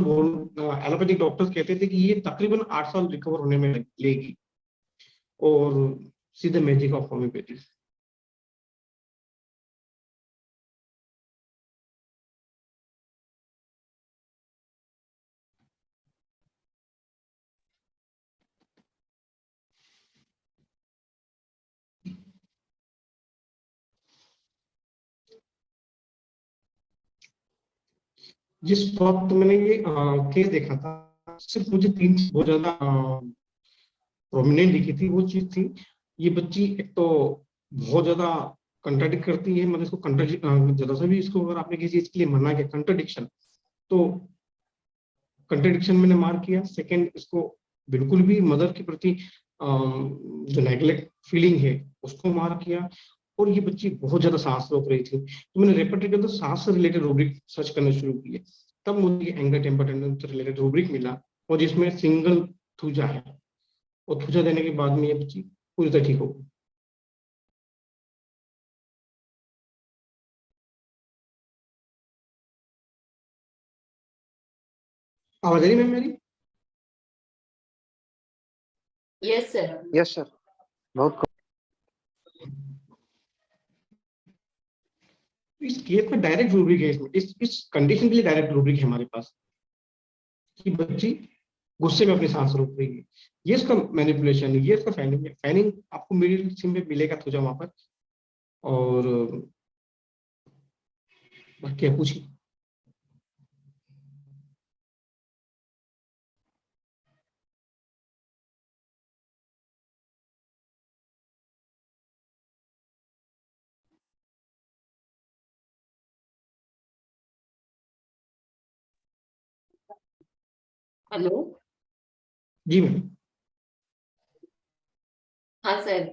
एलोपैथिक डॉक्टर्स कहते थे कि ये तकरीबन 8 साल रिकवर होने में लेगी, और see the magic of homeopathy. जिस वक्त मैंने ये केस देखा था, सिर्फ मुझे 3 बहुत ज्यादा प्रोमिनेंट दिखी थी। वो चीज थी, ये बच्ची एक तो बहुत ज्यादा कंट्राडिक्ट करती है, मतलब इसको कंट्राडिक्ट ज्यादा से भी, इसको अगर आपने किसी चीज के लिए मना किया कंट्राडिक्शन, तो कंट्राडिक्शन मैंने मार किया। सेकंड, इसको बिल्कुल भी मदर के प्रति जो नेग्लेक्ट फीलिंग है उसको मार किया। और ये बच्ची बहुत ज्यादा सांस रोक रही थी, तो मैंने रेपिटेडली तो सांस से रिलेटेड रूब्रिक सर्च करना शुरू किए। तब मुझे एंगर टेम्पर टेंट्रम से रिलेटेड रूब्रिक मिला, और जिसमें सिंगल थूजा है। और थूजा देने के बाद में ये बच्ची पूरी तरह ठीक हो गई। आवाज आ रही मैम मेरी? Yes sir. यस सर, बहुत इस केस में डायरेक्ट रूब्रिक है, इसमें इस कंडीशन के लिए डायरेक्ट रूब्रिक है हमारे पास कि बच्ची गुस्से में अपनी सांस रोक रही है। ये इसका मैनिपुलेशन है, ये इसका फैनिंग है। फैनिंग आपको मेरी सिम में मिलेगा थोड़ा वहां पर। और बाकी आप पूछिए। हेलो। जी मैम। हाँ सर,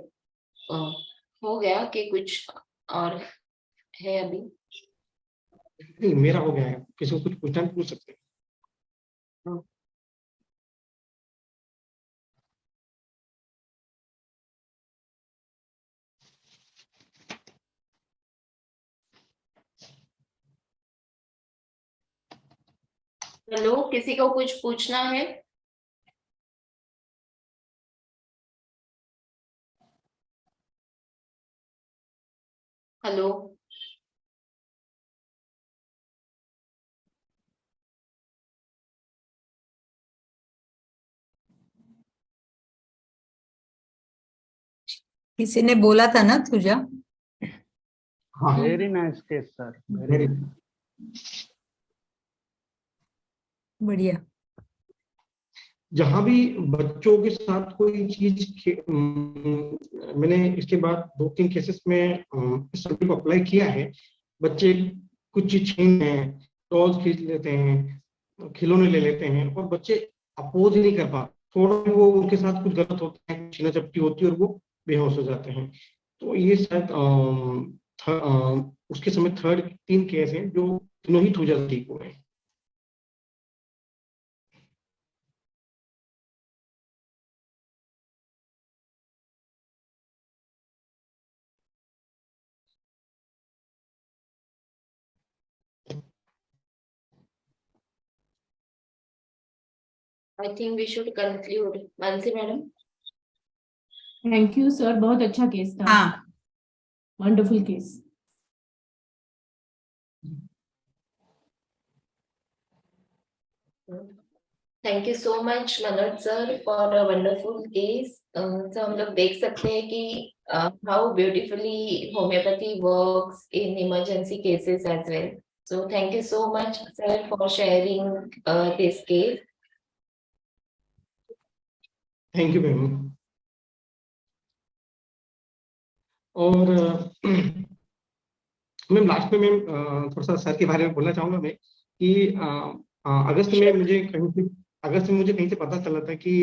हो गया कि कुछ और है अभी? नहीं, मेरा हो गया है। किसी को कुछ पूछना है पूछ सकते हैं। हेलो, किसी को कुछ पूछना है? हेलो। किसी ने बोला था ना तुझा? हाँ very nice case sir, very बढ़िया। जहां भी बच्चों के साथ कोई चीज मैंने इसके बाद 2-3 केसेस में इस सर्वे को अप्लाई किया है। बच्चे कुछ चीज छीन हैं, टॉयज खींच लेते हैं, खिलौने ले लेते हैं और बच्चे अपोज ही नहीं कर पाते। थोड़ा भी वो उनके साथ कुछ गलत होता है, छीना झपटी होती है और वो बेहोश हो जाते हैं। तो ये शायद उसके समय 3 केस हैं जो तीनों ही थोड़ा ठीक हुए हैं। I think we should conclude. Mansi madam. Thank you sir, बहुत अच्छा केस था। हाँ, wonderful case. Thank you so much Manoj sir for a wonderful case. तो हम लोग देख सकते हैं कि how beautifully homoeopathy works in emergency cases as well. So thank you so much sir for sharing this case. Thank you ma'am. और ma'am last में ma'am थोड़ा सा सर के बारे में बोलना चाहूंगा मैं कि अगस्त में मुझे कहीं से पता चला था कि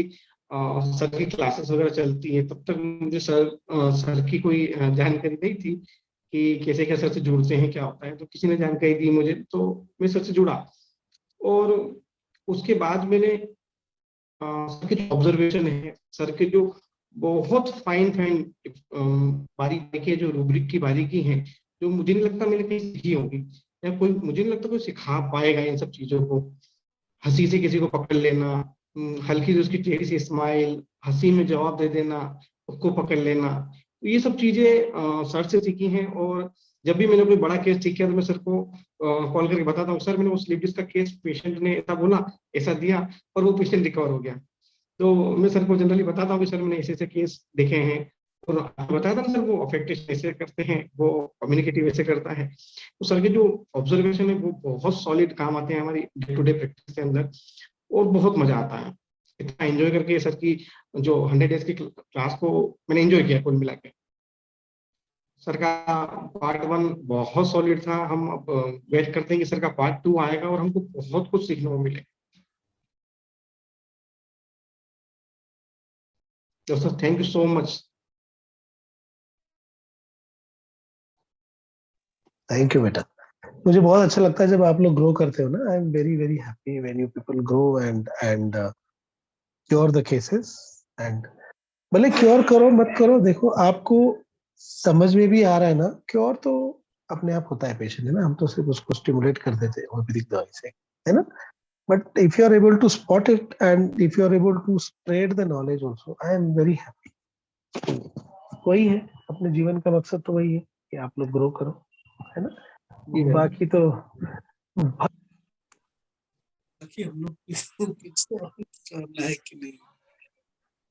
सर की क्लासेस वगैरह चलती है। तब तक मुझे सर की कोई जानकारी नहीं थी कि कैसे क्या सर से जुड़ते हैं, क्या होता है। तो किसी ने जानकारी दी मुझे, तो मैं सर से जुड़ा। और उसके बाद मैंने सर के जो ऑब्जर्वेशन है, सर के जो बहुत फाइन बारीकी जो रूब्रिक की बारीकी है, जो मुझे नहीं लगता मैंने कहीं सीखी होगी या कोई, मुझे नहीं लगता कोई सिखा पाएगा इन सब चीजों को। हंसी से किसी को पकड़ लेना, हल्की सी उसकी टेढ़ी सी स्माइल, हंसी में जवाब दे देना, उसको पकड़ लेना, तो ये सब चीजें सर से सीखी हैं। और जब भी मैंने कोई बड़ा केस ठीक किया तो मैं सर को कॉल करके बताता हूँ, सर मैंने वो स्लीप डिस्क का केस, पेशेंट ने ऐसा बोला, ऐसा दिया और वो पेशेंट रिकवर हो गया। तो मैं सर को जनरली बताता हूँ कि सर मैंने ऐसे ऐसे केस देखे हैं। और बताया था ना सर, वो अफेक्टेशन ऐसे करते हैं, वो कम्युनिकेटिव ऐसे करता है। तो सर के जो ऑब्जर्वेशन है वो बहुत सॉलिड काम आते हैं हमारी डे टू डे प्रैक्टिस के अंदर, और बहुत मजा आता है। इतना एंजॉय करके सर की जो 100 डेज की क्लास को मैंने एंजॉय किया कुल मिला के। सर का पार्ट 1 बहुत सॉलिड था। हम अब वेट करते हैं कि सर का पार्ट 2 आएगा और हमको बहुत कुछ सीखने को मिले। तो sir thank you so much. Thank you बेटा। मुझे बहुत अच्छा लगता है जब आप लोग ग्रो करते हो ना। आई am very very happy when you people grow and cure the cases. And भले क्योर करो मत करो, देखो आपको समझ में भी आ रहा है ना, क्योर तो अपने आप होता है पेशेंट, है ना। हम तो सिर्फ उसको स्टिमुलेट कर देते हैं होम्योपैथिक दवाई से, है ना। But if you are able to spot it and if you are able to spread the knowledge also, I am very happy. वही है अपने जीवन का मकसद, तो वही है कि आप लोग ग्रो करो, है ना। बाकी तो बाकी हम लोग कुछ करना है कि नहीं,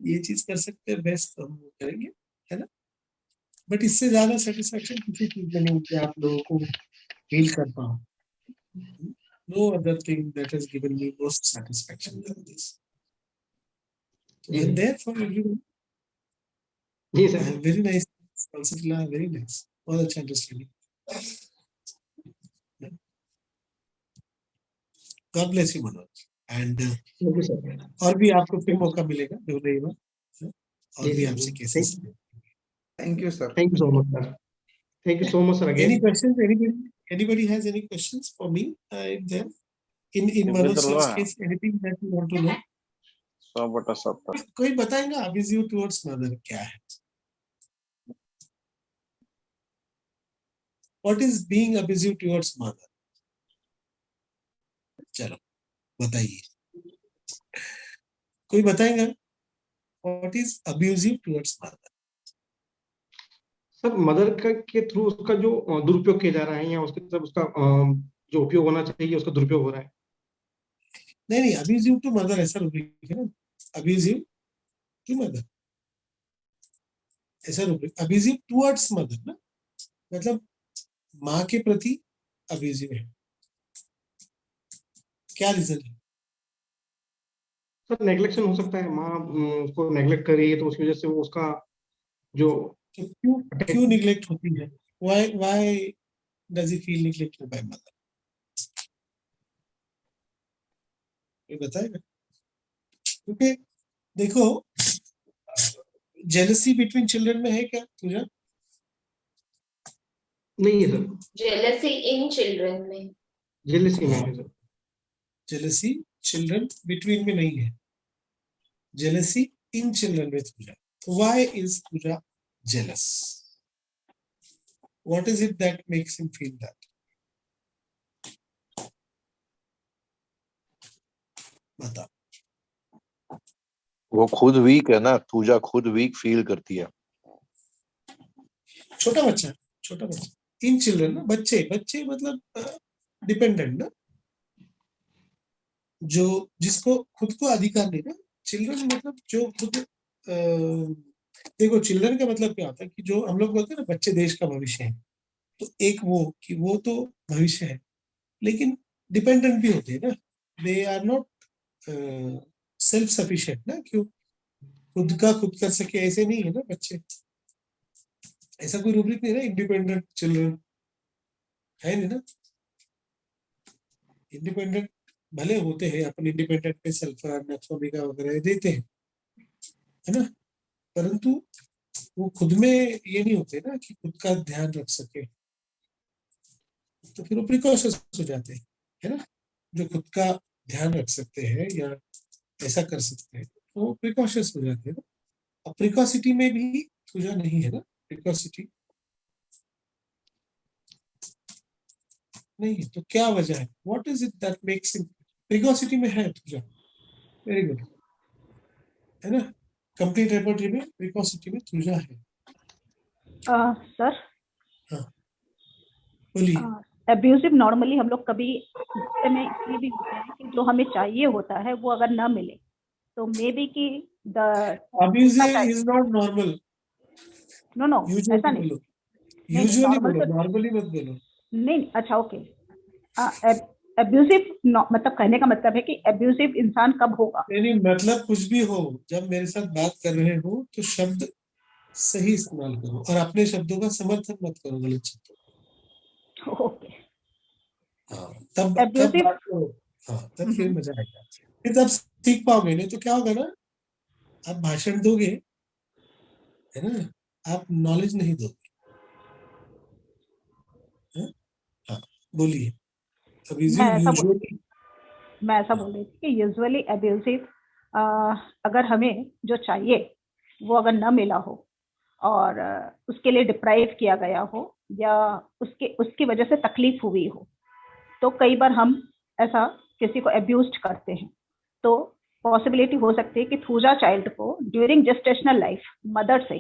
ये चीज कर सकते हैं बेस्ट तो हम वो करेंगे, है ना। बट इससे ज्यादा सेटिस्फेक्शन किसी चीज में नहीं कि आप लोगों को फील कर पाओ। No other thing that has given me most satisfaction than this. I am there for everyone. जी sir. Very nice concept, very nice, बहुत अच्छा understanding. God bless you Manoj. And और भी आपको फिर मौका मिलेगा, और भी आपसे cases. Thank you sir. Thank you so much sir. Thank you so much sir again. Any questions? Anybody has any questions for me? There in Manoj sir's case, anything that you want to know? कोई बताएगा abusive towards mother क्या है? What is being abusive towards mother? चलो बताइए, कोई बताएगा what is abusive towards mother? Sir mother के through उसका जो दुरुपयोग किया जा रहा है, या उसके तरफ उसका जो उपयोग होना चाहिए उसका दुरुपयोग हो रहा है। नहीं, abusive to mother ऐसा रूब्रिक है ना, abusive to mother। ऐसा रूब्रिक। अब्यूजिव टुवर्ड्स मदर ना, मतलब माँ के प्रति अब्यूजिव है, क्या रीजन है? सर नेग्लेक्शन हो सकता है, माँ उसको नेग्लेक्ट कर रही है तो उसकी वजह से वो उसका जो तो क्यों निग्लेक्ट होती है? Why does he feel neglected by mother? ये बताएगा? क्योंकि देखो, जेलसी बिटवीन चिल्ड्रन में है क्या तुझे? नहीं है सर, जेलसी इन चिल्ड्रन में, जेलसी में है सर। जेलसी चिल्ड्रन बिटवीन में नहीं है, jealousy in children with Pooja. Why is Pooja jealous? What is it that makes him feel that? बता। वो खुद वीक है ना, पूजा खुद वीक फील करती है। छोटा बच्चा, छोटा बच्चा, इन चिल्ड्रन ना, बच्चे बच्चे मतलब डिपेंडेंट ना, जो जिसको खुद को अधिकार नहीं ना। चिल्ड्रन मतलब जो खुद देखो, चिल्ड्रन का मतलब क्या होता है कि जो हम लोग बोलते हैं ना, बच्चे देश का भविष्य है, तो एक वो कि वो तो भविष्य है, लेकिन डिपेंडेंट भी होते हैं ना, they are not self sufficient ना, क्यों खुद का खुद कर सके ऐसे नहीं है ना बच्चे, ऐसा कोई रूब्रिक नहीं है ना, इंडिपेंडेंट चिल्ड्रन है नहीं ना। इंडिपेंडेंट भले होते हैं, अपन इंडिपेंडेंट पे सल्फर नेक्सोमिका वगैरह देते हैं, है ना, परंतु वो खुद में ये नहीं होते ना कि खुद का ध्यान रख सके, तो फिर वो प्रिकॉशंस हो जाते हैं, है ना। जो खुद का ध्यान रख सकते हैं या ऐसा कर सकते हैं, तो वो प्रिकॉशंस हो जाते हैं ना। अब प्रिकॉसिटी में भी तुझा नहीं है ना, प्रिकॉसिटी नहीं है, तो क्या वजह है? What is it that makes him? Precocity में है तुझा, वेरी गुड, है ना। कंप्लीट रेपर्टरी में प्रिकॉसिटी में तुझा है। सर हाँ बोलिए। अब्यूजिव नॉर्मली हम लोग कभी गुस्से में इसलिए भी होते हैं कि जो हमें चाहिए होता है वो अगर ना मिले तो मे बी कि the abusive is not normal. No ऐसा नहीं, यूजुअली बोलो, नॉर्मली मत बोलो। नहीं अच्छा ओके। अब्यूजिव मतलब कहने का मतलब है कि अब्यूजिव इंसान कब होगा? नहीं, मतलब कुछ भी हो, जब मेरे साथ बात कर रहे हो तो शब्द सही इस्तेमाल करो और अपने शब्दों का समर्थन मत करो गलत शब्दों। ओके हाँ, तब बात करो। हाँ, तब फिर मजा आएगा, फिर तब सीख पाओगे। नहीं तो क्या होगा ना, आप भाषण दोगे, है ना, आप नॉलेज नहीं दोगे। हाँ बोलिए। मैं ऐसा बोल रही थी कि यूजुअली अब्यूजिव अगर हमें जो चाहिए वो अगर न मिला हो और उसके लिए डिप्राइव किया गया हो या उसकी वजह से तकलीफ हुई हो, तो कई बार हम ऐसा किसी को अब्यूज करते हैं। तो पॉसिबिलिटी हो सकती है कि थूजा चाइल्ड को ड्यूरिंग जेस्टेशनल लाइफ मदर से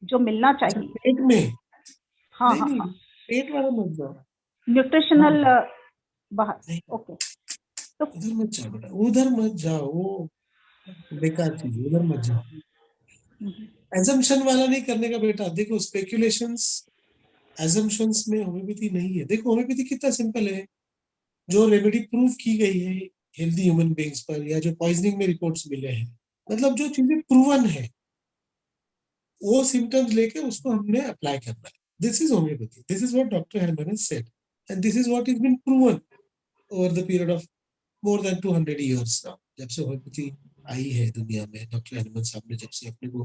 जो मिलना चाहिए पेट में, हाँ नहीं, हाँ पेट वाला मत जाओ, न्यूट्रिशनल बाहर। ओके तो उधर मत जाओ बेटा, उधर मत जाओ, वो बेकार चीज, उधर मत जाओ। एजम्पशन वाला नहीं करने का बेटा। देखो स्पेकुलेशंस एजम्पशंस में होम्योपैथी नहीं है। देखो होम्योपैथी कितना सिंपल है, जो रेमेडी प्रूव की गई है हेल्दी ह्यूमन बींग्स पर, या जो पॉइजनिंग में रिपोर्ट्स मिले हैं, मतलब जो चीजें प्रूवन है, वो सिम्टम्स लेके उसको हमने अप्लाई करना है। This is homeopathy, this is what doctor Herman has said and this is what is been proven over the period of more than 200 years now. जब से होम्योपैथी आई है दुनिया में, डॉक्टर हेरमन साहब ने जब से अपने को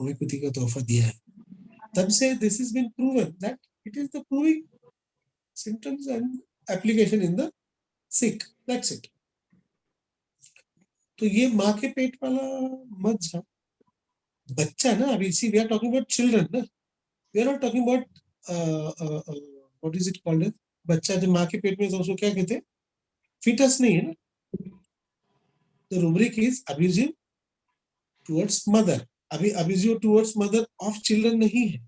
होम्योपैथी का तोहफा दिया है, तब से this is been proven that it is the proving symptoms and application in the sick, that's it. तो ये माँ के पेट वाला मत जाओ। बच्चा ना, अभी see we are talking about children ना, we are not talking about what is it called, बच्चा जो माँ के पेट में, तो उसको क्या कहते हैं, फीटस नहीं है ना। The rubric is abusive towards mother. अभी abusive towards mother of children नहीं है,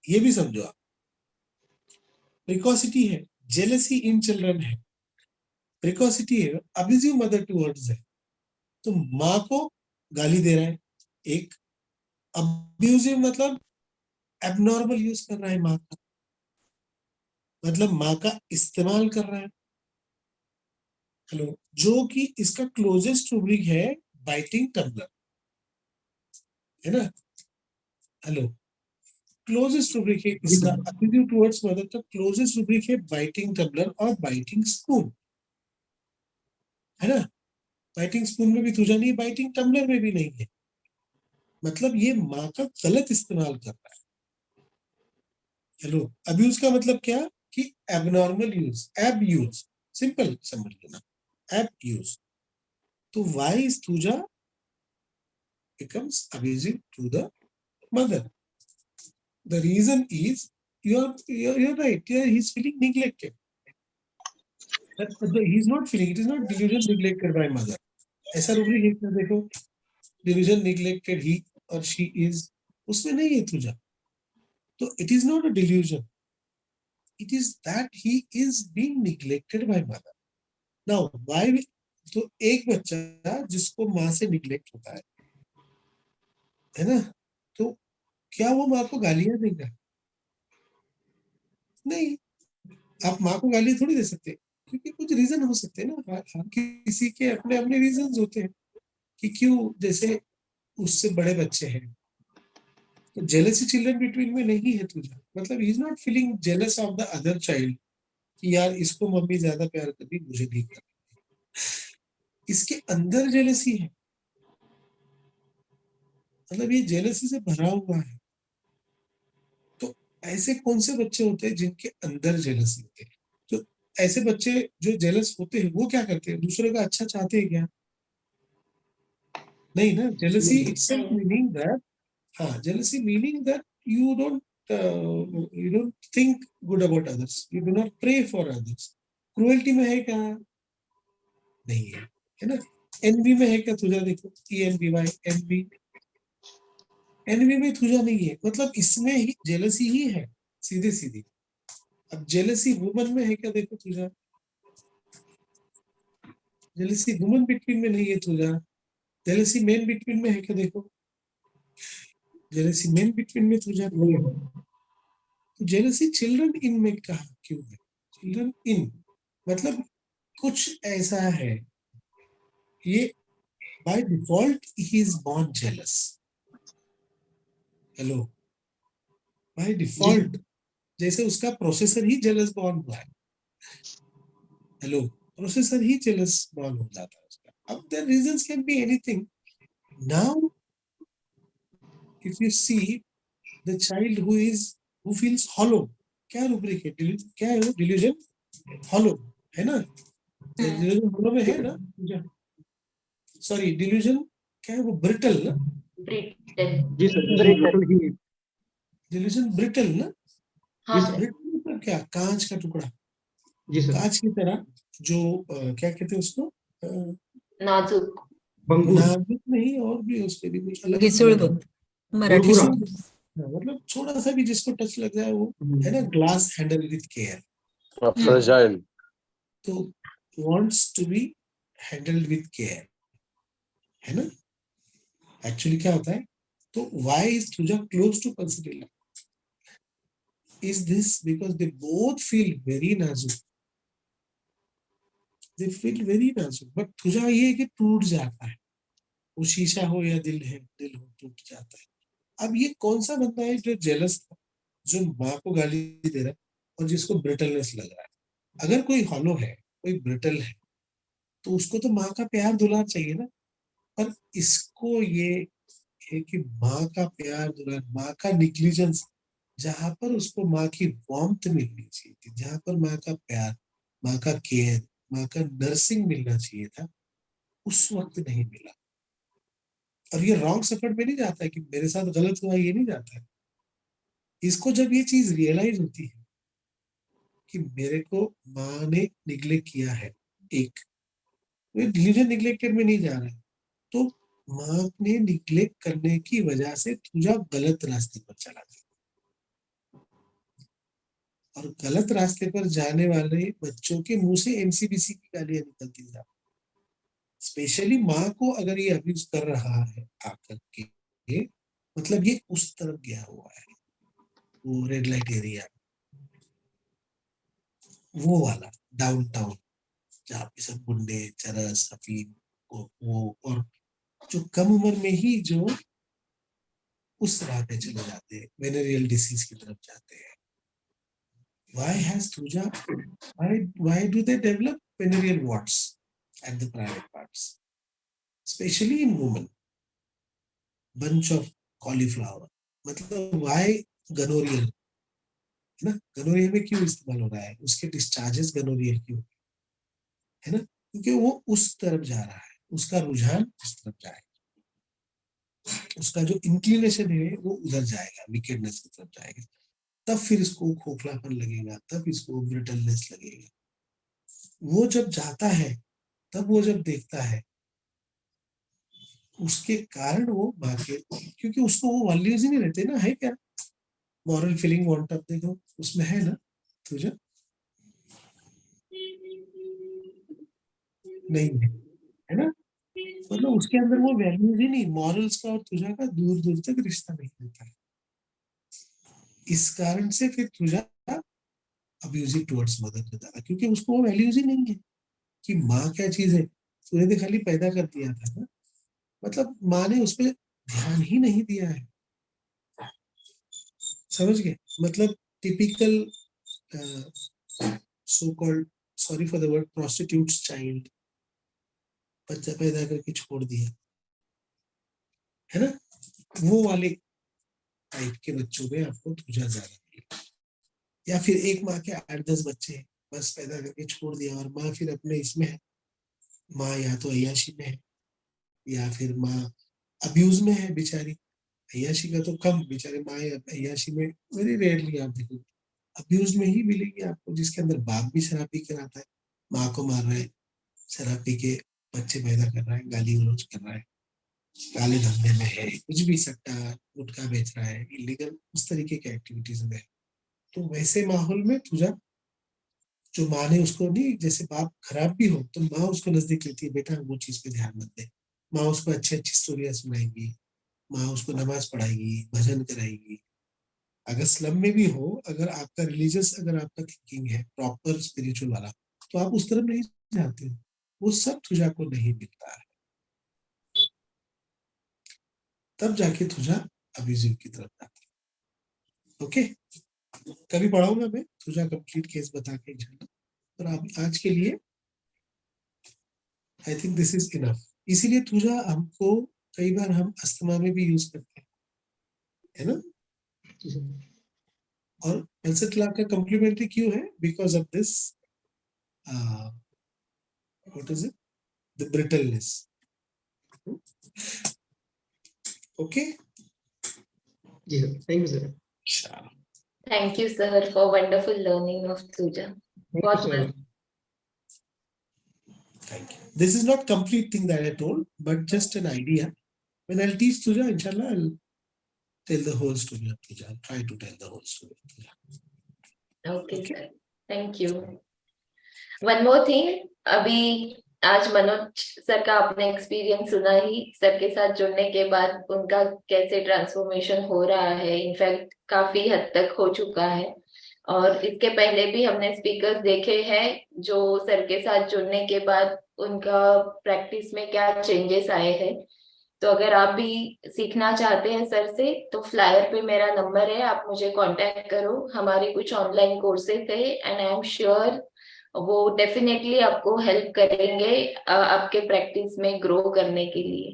ये भी समझो आप। प्रिकॉसिटी है, जेलसी इन चिल्ड्रन है, प्रिकॉसिटी है, अब्यूजिव मदर टुवर्ड्स है। तो माँ को गाली दे रहा है, एक अब्यूजिव मतलब एबनॉर्मल यूज कर रहा है माँ का, मतलब माँ का इस्तेमाल कर रहा है। हेलो, जो कि इसका क्लोजेस्ट रूब्रिक है बाइटिंग टम्बलर, है ना। हेलो, क्लोजेस्ट रूब्रिक है इसका अब्यूजिव टुवर्ड्स मदर का क्लोजेस्ट रूब्रिक है बाइटिंग टम्बलर और बाइटिंग स्पून, है ना। बाइटिंग स्पून में भी तुझा नहीं, बाइटिंग टम्बलर में भी नहीं है, मतलब ये माँ का गलत इस्तेमाल कर रहा है। हेलो, अब्यूज का मतलब क्या कि एबनॉर्मल यूज, एब यूज, सिंपल समझ लेना, एब यूज। तो व्हाई इज तुझा becomes abusive to the mother? The reason is you're right. Yeah, he's feeling neglected. He's not feeling. It is not delusion neglected by mother. ऐसा rubric एक में देखो, delusion neglected he or she is, उसमें नहीं है तुझा। तो it is not a delusion. It is that he is being neglected by mother. Now why? तो एक बच्चा जिसको माँ से निग्लेक्ट होता है ना, तो क्या वो माँ को गालियां देगा? नहीं, आप माँ को गाली थोड़ी दे सकते, क्योंकि कुछ रीजन हो सकते हैं ना, किसी के अपने अपने रीजन होते हैं कि क्यों, जैसे उससे बड़े बच्चे हैं तो जेलसी चिल्ड्रन बिटवीन में नहीं है तुझा, मतलब he is not feeling jealous of the other child कि यार इसको मम्मी ज्यादा प्यार करती, मुझे नहीं कर, इसके अंदर जेलसी है, मतलब ये जेलसी से भरा हुआ है। तो ऐसे कौन से बच्चे होते हैं जिनके अंदर जेलसी होते हैं? तो ऐसे बच्चे जो जेलस होते हैं वो क्या करते हैं, दूसरे का अच्छा चाहते हैं क्या? नहीं ना, जेलसी इटसेल्फ मीनिंग दैट, हाँ, jealousy meaning that you don't think good about others, you do not pray for others. Cruelty में है क्या? नहीं है, है ना। एनवी में है क्या तुझा? देखो ENVY, एनवी, एनवी में तुझा नहीं है, मतलब इसमें ही जेलसी ही है, सीधे सीधी। अब जेलसी वुमन में है क्या? देखो तुझा, जेलसी वुमन बिटवीन में नहीं है तुझा। जेलसी मेन बिटवीन में है क्या? देखो, जेलसी मेन बिटवीन में तुझा नहीं है। जेलसी चिल्ड्रन इन में कहा क्यों है? चिल्ड्रन इन मतलब कुछ ऐसा है, ये by default he is born jealous. Hello, by default जैसे उसका प्रोसेसर ही जेलस बॉर्न हुआ है। हेलो, प्रोसेसर ही जेलस बॉर्न हो जाता है उसका। अब the reasons can be anything. Now if you see the child who feels hollow, क्या रूब्रिक है? क्या है वो? डिल्यूजन हॉलो, है ना। डिल्यूजन हॉलो में है ना, सॉरी डिल्यूजन क्या है वो? ब्रिटल ना, जी सर, डिल्यूजन ब्रिटल ना। हाँ ब्रिटल मतलब क्या? कांच का टुकड़ा, जी सर, कांच की तरह जो क्या कहते हैं उसको, नाजुक, नाजुक नहीं, और भी उसके भी कुछ अलग मराठी मतलब थोड़ा सा भी जिसको टच लग जाए वो, है ना। Glass handle with care, fragile, तो wants to be handled with care, है ना। एक्चुअली क्या होता है, तो why is तुझा close to Pulsatilla? Is this because they both feel very नाजुक, they feel very नाजुक, but तुझा ये है कि टूट जाता है, वो शीशा हो या दिल है, दिल हो टूट जाता है। अब ये कौन सा बंदा है जो जेलस था, जो माँ को गाली दे रहा है और जिसको ब्रिटलनेस लग रहा है? अगर कोई हॉलो है, कोई ब्रिटल है, तो उसको तो माँ का प्यार दुलार चाहिए ना। पर इसको ये है कि माँ का प्यार दुलार, माँ का निग्लिजेंस, जहां पर उसको माँ की वार्मथ मिलनी चाहिए थी, जहां पर माँ का प्यार, माँ का केयर, माँ का नर्सिंग मिलना चाहिए था, उस वक्त नहीं मिला। और ये रॉन्ग सफर में नहीं जाता है कि मेरे साथ गलत हुआ, ये नहीं जाता है। इसको जब ये चीज रियलाइज होती है कि मेरे को माँ ने निग्लेक्ट किया है, एक डिलीजन निग्लेक्टेड में नहीं जा रहा है, तो माँ ने निग्लेक्ट करने की वजह से तुझा गलत रास्ते पर चला गया, और गलत रास्ते पर जाने वाले बच्चों के मुंह से एमसीबीसी की गालियां निकलती जा, स्पेशली माँ को अगर ये अब्यूज कर रहा है आकर के, मतलब ये उस तरफ गया हुआ है, वो रेड लाइट एरिया, वो वाला डाउनटाउन जहाँ पे सब गुंडे, चरस, अफीम, वो और जो कम उम्र में ही जो उस राह पे चले जाते हैं, वेनेरियल डिसीज की तरफ जाते हैं. Why has Thuja? Why do they develop venereal warts at the private parts, especially in women? Bunch of cauliflower. मतलब why gonorrheal? है ना, gonorrhea में क्यों इस्तेमाल हो रहा है, उसके डिस्चार्जेस gonorrheal क्यों, है ना, क्योंकि वो उस तरफ जा रहा है, उसका रुझान उस तरफ जाएगा, उसका जो इंक्लिनेशन है वो उधर जाएगा, विकेडनेस की तरफ जाएगा. तब फिर इसको खोखलापन लगेगा, तब इसको ब्रिटलनेस लगेगा. वो जब जाता है, तब वो जब देखता है, उसके कारण वो भागे, क्योंकि उसको वो वैल्यूज ही नहीं रहते ना. है क्या मॉरल फीलिंग वांट अप, देखो उसमें है ना तुझे, नहीं है ना, मतलब उसके अंदर वो वैल्यूज ही नहीं, मॉरल्स का और तुझा का दूर दूर तक रिश्ता नहीं रहता है. इस कारण से फिर तुझा अब्यूजिव टुवर्ड्स मदर ज्यादा, क्योंकि उसको वो वैल्यूज ही नहीं है कि माँ क्या चीज है. तूने तो खाली पैदा कर दिया था ना, मतलब माँ ने उस पर ध्यान ही नहीं दिया है. समझ गए, मतलब typical so called, sorry for the word, prostitutes child, बच्चा पैदा करके छोड़ दिया, है ना, वो वाले टाइप के बच्चों में आपको तुझा ज्यादा मिलेगा. या फिर एक माँ के 8-10 बच्चे हैं, बस पैदा करके छोड़ दिया, और माँ फिर अपने इसमें है, माँ या तो अय्याशी में है, या फिर माँ अब्यूज में है बेचारी. अय्याशी का तो कम, बेचारे माँ अय्याशी में वेरी रेयरली आप देखो, अब्यूज में ही मिलेगी आपको, जिसके अंदर बाप भी शराब पी कर आता है, माँ को मार रहा है, शराब पी के बच्चे पैदा कर रहा है, गाली गलौज कर रहा है, काले धंधे में है, कुछ भी सट्टा गुटखा बेच रहा है, इलीगल उस तरीके के एक्टिविटीज में है. तो वैसे माहौल में तुझा, जो माँ ने उसको नहीं, जैसे बाप खराब भी हो तो माँ उसको नजदीक लेती है, बेटा वो चीज पे ध्यान मत दे. माँ उसको अच्छी अच्छी स्टोरियां सुनाएगी, माँ उसको नमाज पढ़ाएगी, भजन कराएगी. अगर स्लम में भी हो, अगर आपका रिलीजियस, अगर आपका थिंकिंग है प्रॉपर स्पिरिचुअल वाला, तो आप उस तरफ नहीं जाते हो. वो सब तुझा को नहीं मिलता है, तब जाके तुझा अब्यूजिव की तरफ जाता है. ओके, कभी पढ़ाऊंगा मैं तुझा कंप्लीट केस बता के इंशाल्लाह, पर आप आज के लिए I think this is enough. इसीलिए तुझा हमको कई बार हम अस्थमा में भी यूज करते हैं, है ना, और पल्सेट लैब का कॉम्प्लीमेंट्री क्यों है, because of this what is it, the brittleness. Okay, जी sir, thank you sir. Thank you, sir, for wonderful learning of Thuja. बहुत मजा. Thank you. This is not complete thing that I told, but just an idea. When I'll teach Thuja, inshallah, I'll tell the whole story of Thuja. I'll try to tell the whole story of Thuja. Okay, sir. Thank you. One more thing, अभी आज Manoj sir का अपने experience सुना ही, sir के साथ जुड़ने के बाद उनका कैसे ट्रांसफॉर्मेशन हो रहा है, इनफैक्ट काफी हद तक हो चुका है. और इसके पहले भी हमने स्पीकर्स देखे हैं जो सर के साथ जुड़ने के बाद उनका प्रैक्टिस में क्या चेंजेस आए हैं. तो अगर आप भी सीखना चाहते हैं सर से, तो फ्लायर पे मेरा नंबर है, आप मुझे कांटेक्ट करो. हमारे कुछ ऑनलाइन कोर्सेज है एंड आई एम श्योर वो डेफिनेटली आपको हेल्प करेंगे आपके प्रैक्टिस में ग्रो करने के लिए.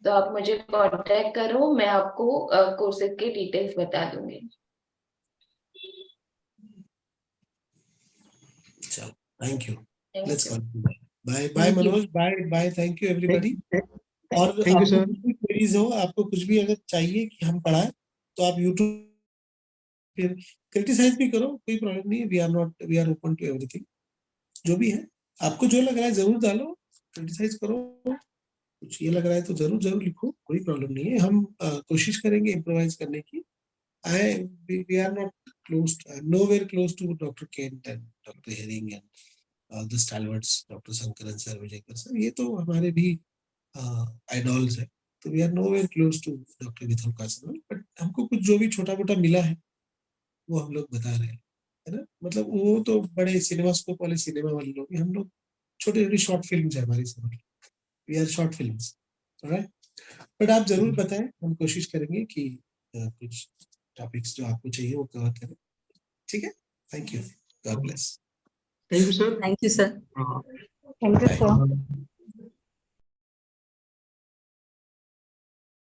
तो आप मुझे कांटेक्ट करो, मैं आपको कोर्सेज के डिटेल्स बता दूंगी. चलो, thank you. Thank Let's you. continue. Bye, bye Manoj. Bye, thank you everybody. और Thank you, आपको sir. कुछ भी क्वेरीज हो, आपको कुछ भी अगर चाहिए कि हम पढ़ाएं, तो आप YouTube फिर क्रिटिसाइज भी करो, कोई प्रॉब्लम नहीं है. We are open to everything. जो भी है, आपको जो लग रहा है जरूर डालो, क्रिटिसाइज करो. कुछ ये लग रहा है तो जरूर लिखो, कोई प्रॉब्लम नहीं है. हम कोशिश करेंगे इम्प्रोवाइज करने की. We are not close, nowhere close to Dr. Kent and Dr. Herring and all the stalwarts, Dr. Sankaran sir, Vijay sir. ये तो हमारे भी आइडॉल्स है. तो we are nowhere close to doctor Mithun Kaswal, but हमको कुछ जो भी छोटा मोटा मिला है वो हम लोग बता रहे हैं, है ना। मतलब वो तो बड़े सिनेमास्कोप वाले सिनेमा वाले लोग, हम लोग छोटे छोटे शॉर्ट फिल्म है हमारी, समझ लो we are short films, right. But आप जरूर बताएं, हम कोशिश करेंगे कि कुछ टॉपिक्स जो आपको चाहिए वो कवर करें, ठीक है। Thank you, God bless. Thank you sir. Thank you sir. Thank you, sir. Bye.